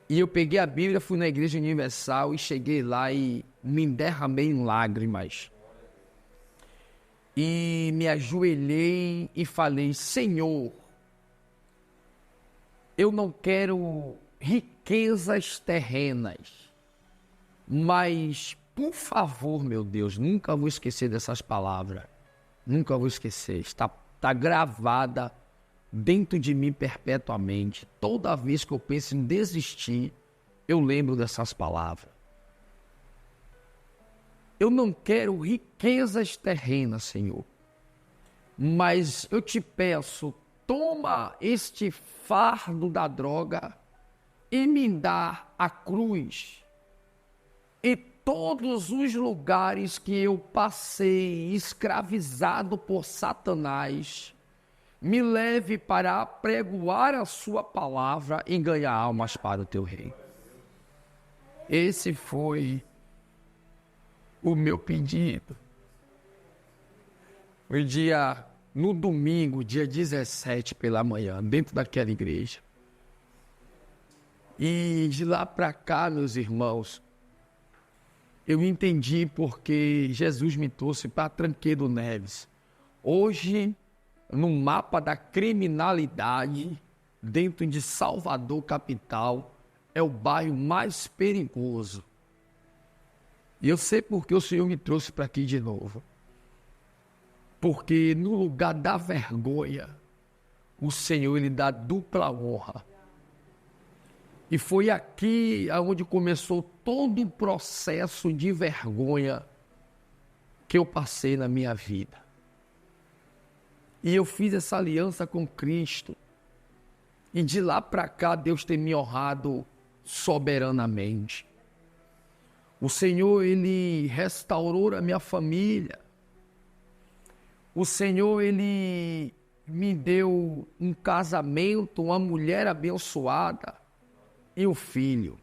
E eu peguei a Bíblia, fui na Igreja Universal e cheguei lá e me derramei em lágrimas. E me ajoelhei e falei, Senhor, eu não quero riquezas terrenas, mas, por favor, meu Deus, nunca vou esquecer dessas palavras. Nunca vou esquecer. Está gravada dentro de mim perpetuamente. Toda vez que eu penso em desistir, eu lembro dessas palavras. Eu não quero riquezas terrenas, Senhor, mas eu te peço, toma este fardo da droga e me dá a cruz. E todos os lugares que eu passei escravizado por Satanás, me leve para apregoar a sua palavra e ganhar almas para o teu reino. Esse foi o meu pedido. Foi no domingo, dia 17 pela manhã, dentro daquela igreja. E de lá para cá, meus irmãos, eu entendi porque Jesus me trouxe para Tranqueiro Neves. Hoje, no mapa da criminalidade, dentro de Salvador capital, é o bairro mais perigoso. E eu sei porque o Senhor me trouxe para aqui de novo. Porque no lugar da vergonha, o Senhor, Ele dá dupla honra. E foi aqui onde começou todo o processo de vergonha que eu passei na minha vida. E eu fiz essa aliança com Cristo. E de lá para cá, Deus tem me honrado soberanamente. O Senhor, Ele restaurou a minha família. O Senhor, Ele me deu um casamento, uma mulher abençoada e um filho.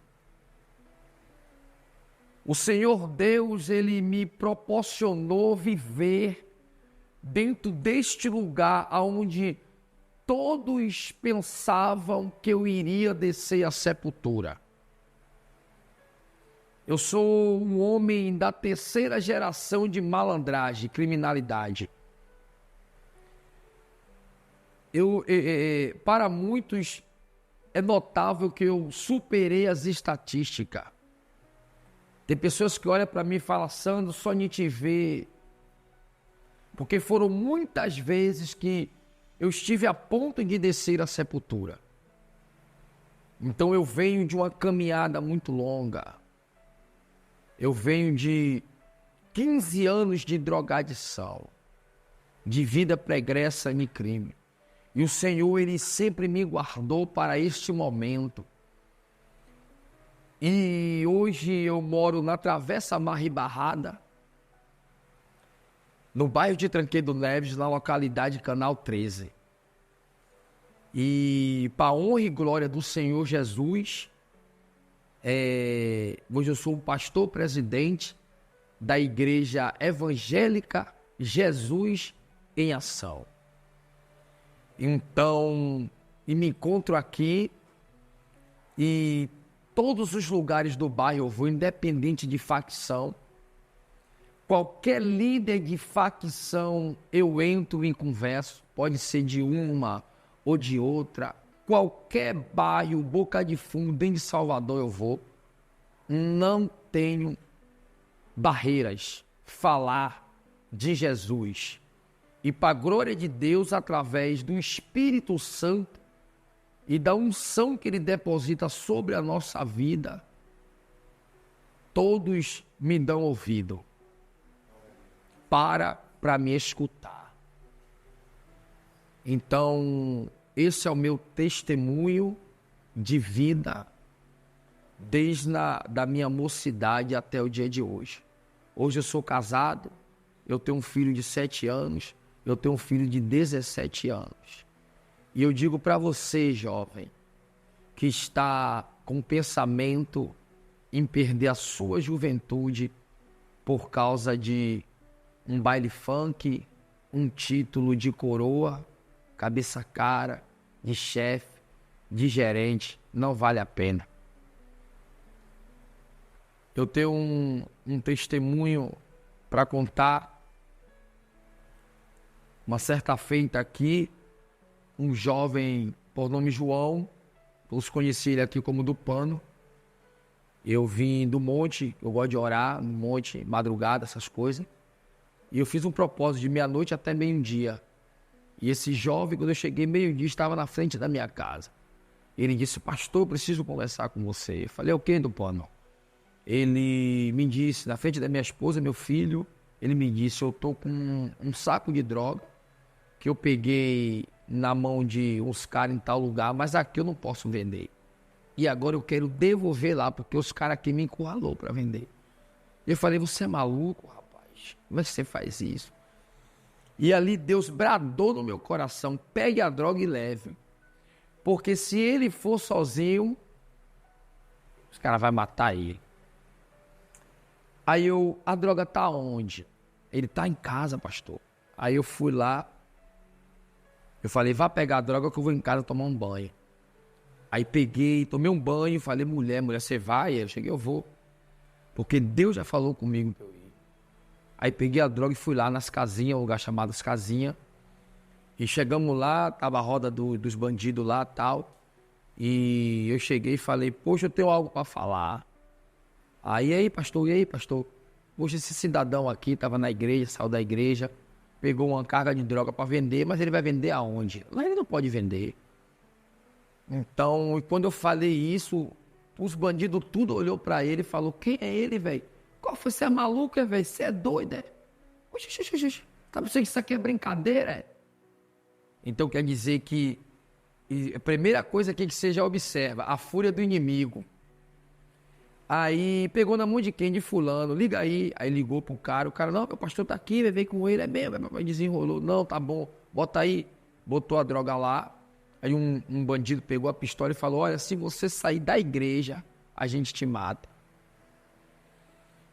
O Senhor Deus, Ele me proporcionou viver dentro deste lugar onde todos pensavam que eu iria descer à sepultura. Eu sou um homem da terceira geração de malandragem, criminalidade. Para muitos, é notável que eu superei as estatísticas. Tem pessoas que olham para mim e falam, Sandro, só nem te ver. Porque foram muitas vezes que eu estive a ponto de descer à sepultura. Então eu venho de uma caminhada muito longa. Eu venho de 15 anos de drogadição, de vida pregressa em crime. E o Senhor, Ele sempre me guardou para este momento. E hoje eu moro na Travessa Marre Barrada, no bairro de Tranqueiro Neves, na localidade Canal 13. E para a honra e glória do Senhor Jesus, hoje eu sou um pastor presidente da Igreja Evangélica Jesus em Ação. Então, me encontro aqui e todos os lugares do bairro eu vou, independente de facção. Qualquer líder de facção eu entro em conversa, pode ser de uma ou de outra. Qualquer bairro, Boca de Fundo, dentro de Salvador eu vou. Não tenho barreiras. Falar de Jesus. E para a glória de Deus, através do Espírito Santo e da unção que Ele deposita sobre a nossa vida, todos me dão ouvido para me escutar. Então, esse é o meu testemunho de vida desde da minha mocidade até o dia de hoje. Hoje eu sou casado, eu tenho um filho de 7 anos, eu tenho um filho de 17 anos. E eu digo para você, jovem, que está com pensamento em perder a sua juventude por causa de um baile funk, um título de coroa, cabeça cara, de chefe, de gerente, não vale a pena. Eu tenho um testemunho para contar. Uma certa feita aqui, um jovem por nome João, todos conheci ele aqui como do Pano. Eu vim do monte, eu gosto de orar no monte, madrugada, essas coisas. E eu fiz um propósito de meia-noite até meio-dia. E esse jovem, quando eu cheguei meio-dia, estava na frente da minha casa. Ele disse, pastor, preciso conversar com você. Eu falei, o que, do Pano? Ele me disse, na frente da minha esposa, meu filho, ele me disse, eu estou com um saco de droga que eu peguei na mão de uns caras em tal lugar, mas aqui eu não posso vender. E agora eu quero devolver lá, porque os caras aqui me encurralou para vender. Eu falei, você é maluco, rapaz? Como é que você faz isso? E ali Deus bradou no meu coração, pegue a droga e leve. Porque se ele for sozinho, os caras vão matar ele. Aí a droga tá onde? Ele tá em casa, pastor. Aí eu fui lá, eu falei, vá pegar a droga que eu vou em casa tomar um banho. Aí peguei, tomei um banho, falei, mulher, você vai? Eu cheguei, eu vou. Porque Deus já falou comigo que eu ia. Aí peguei a droga e fui lá nas casinhas, um lugar chamado Casinhas. E chegamos lá, tava a roda dos bandidos lá e tal. E eu cheguei e falei, poxa, eu tenho algo para falar. Aí, pastor, Poxa, esse cidadão aqui tava na igreja, saiu da igreja, pegou uma carga de droga para vender, mas ele vai vender aonde? Lá ele não pode vender. Então, quando eu falei isso, Os bandidos tudo olhou pra ele e falou, quem é ele, velho? Qual foi? Você é maluco, velho? Você é doido, é? Oxi, oxi, oxi, oxi. Tá pensando que isso aqui é brincadeira, é? Então quer dizer que a primeira coisa que você já observa, a fúria do inimigo. Aí pegou na mão de quem? De fulano, liga aí. Aí ligou pro cara, o cara, não, meu pastor tá aqui, veio com ele, é mesmo, desenrolou. Não, tá bom, bota aí. Botou a droga lá. Aí um bandido pegou a pistola e falou, olha, se você sair da igreja, a gente te mata.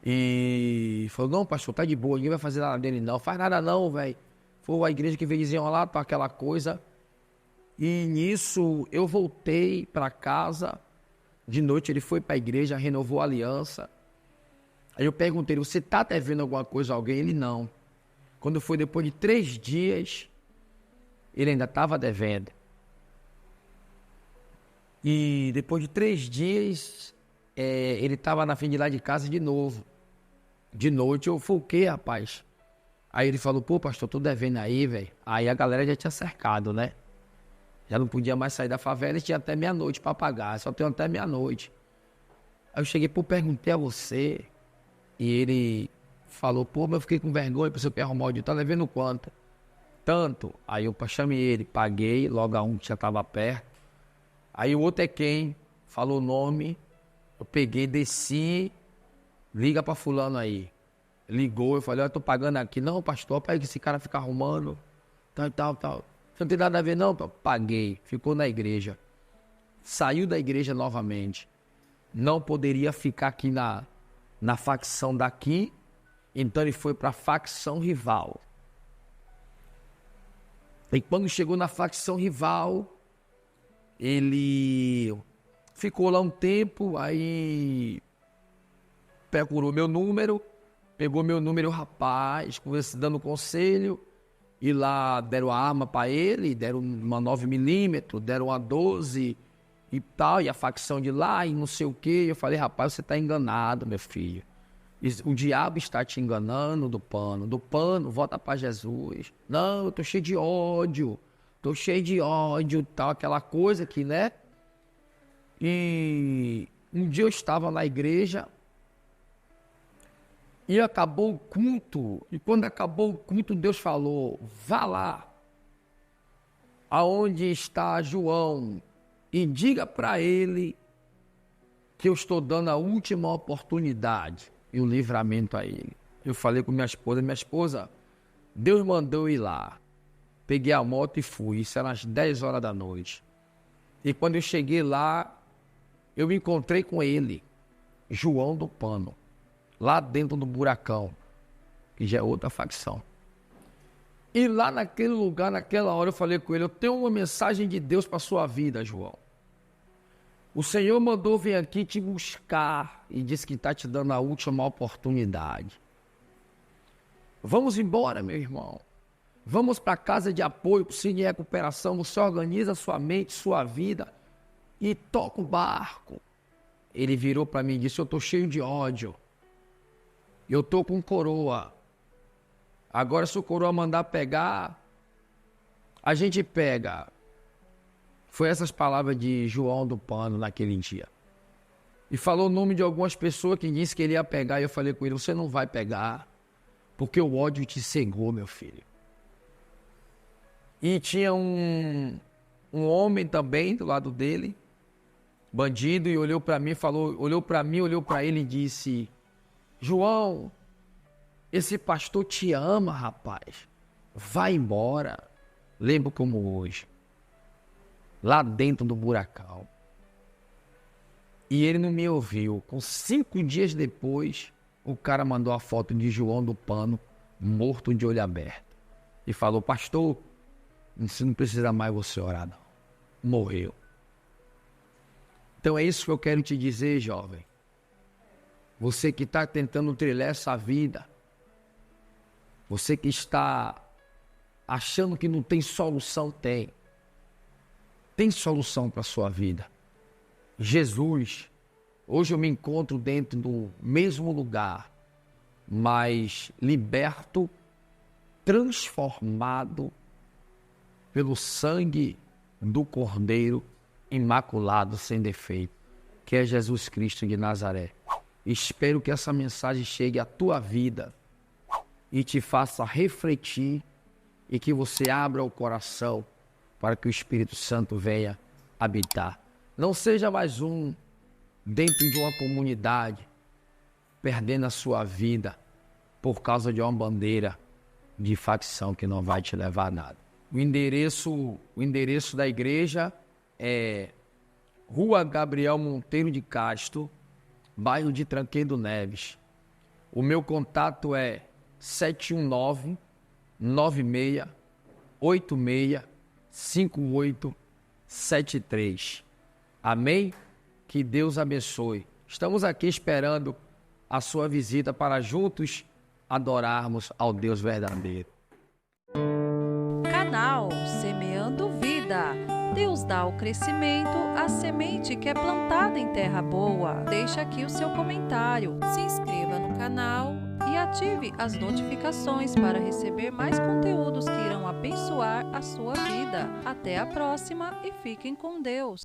E falou, não, pastor, tá de boa, ninguém vai fazer nada dele não. Faz nada não, velho. Foi a igreja que veio desenrolar para aquela coisa. E nisso eu voltei para casa. De noite ele foi para a igreja, renovou a aliança. Aí eu perguntei, você tá devendo alguma coisa a alguém? Ele não. Quando foi depois de 3 dias, ele ainda estava devendo. E depois de 3 dias, ele estava na frente de lá de casa de novo. De noite eu falei, o quê, rapaz? Aí ele falou, pô, pastor, tô devendo aí, velho. Aí a galera já tinha cercado, né? Já não podia mais sair da favela e tinha até meia-noite para pagar. Só tenho até meia-noite. Aí eu cheguei, pô, perguntei a você. E ele falou, pô, mas eu fiquei com vergonha, pensei que ia arrumar o dinheiro. Tá devendo quanto? Tanto. Aí eu chamei ele, paguei, logo a um que já tava perto. Aí o outro é quem? Falou o nome. Eu peguei, desci. Liga pra fulano aí. Ligou, eu falei, eu tô pagando aqui. Não, pastor, pega que esse cara fica arrumando. Tal. Não tem nada a ver não, paguei. Ficou na igreja. Saiu da igreja novamente. Não poderia ficar aqui na facção daqui. Então ele foi pra facção rival. E quando chegou na facção rival, ele ficou lá um tempo, aí procurou meu número, pegou meu número, rapaz, dando conselho, e lá deram a arma para ele, deram uma 9mm, deram uma 12 e tal, e a facção de lá, e não sei o que. Eu falei, rapaz, você tá enganado, meu filho. O diabo está te enganando do pano, volta para Jesus. Não, eu tô cheio de ódio, tal, aquela coisa que, né? E um dia eu estava na igreja, e acabou o culto, e quando acabou o culto, Deus falou, vá lá, aonde está João, e diga para ele que eu estou dando a última oportunidade e o livramento a ele. Eu falei com minha esposa, Deus mandou eu ir lá. Peguei a moto e fui, isso era às 10 horas da noite. E quando eu cheguei lá, eu me encontrei com ele, João do Pano. Lá dentro do buracão, que já é outra facção. E lá naquele lugar, naquela hora, eu falei com ele, eu tenho uma mensagem de Deus para sua vida, João. O Senhor mandou vir aqui te buscar e disse que está te dando a última oportunidade. Vamos embora, meu irmão. Vamos para a casa de apoio, para o Cine Recuperação. Você organiza sua mente, sua vida e toca o barco. Ele virou para mim e disse, eu estou cheio de ódio. Eu tô com coroa. Agora se o coroa mandar pegar, a gente pega. Foi essas palavras de João do Pano naquele dia. E falou o nome de algumas pessoas que disse que ele ia pegar. E eu falei com ele, você não vai pegar, porque o ódio te cegou, meu filho. E tinha um homem também do lado dele, bandido, e olhou para mim, olhou para ele e disse, João, esse pastor te ama, rapaz. Vai embora. Lembro como hoje. Lá dentro do buracão. E ele não me ouviu. Com 5 dias depois, o cara mandou a foto de João do Pano, morto de olho aberto. E falou, pastor, você não precisa mais você orar, não. Morreu. Então é isso que eu quero te dizer, jovem. Você que está tentando trilhar essa vida, você que está achando que não tem solução, tem solução para a sua vida. Jesus, hoje eu me encontro dentro do mesmo lugar, mas liberto, transformado pelo sangue do Cordeiro imaculado, sem defeito. que é Jesus Cristo de Nazaré. Espero que essa mensagem chegue à tua vida e te faça refletir e que você abra o coração para que o Espírito Santo venha habitar. Não seja mais um dentro de uma comunidade perdendo a sua vida por causa de uma bandeira de facção que não vai te levar a nada. O endereço da igreja é Rua Gabriel Monteiro de Castro, bairro de Tranqueiro Neves. O meu contato é 719-9686-5873. Amém? Que Deus abençoe. Estamos aqui esperando a sua visita para juntos adorarmos ao Deus verdadeiro. Canal Semeando Vida. Deus dá o crescimento à semente que é plantada em terra boa. Deixa aqui o seu comentário, se inscreva no canal e ative as notificações para receber mais conteúdos que irão abençoar a sua vida. Até a próxima e fiquem com Deus.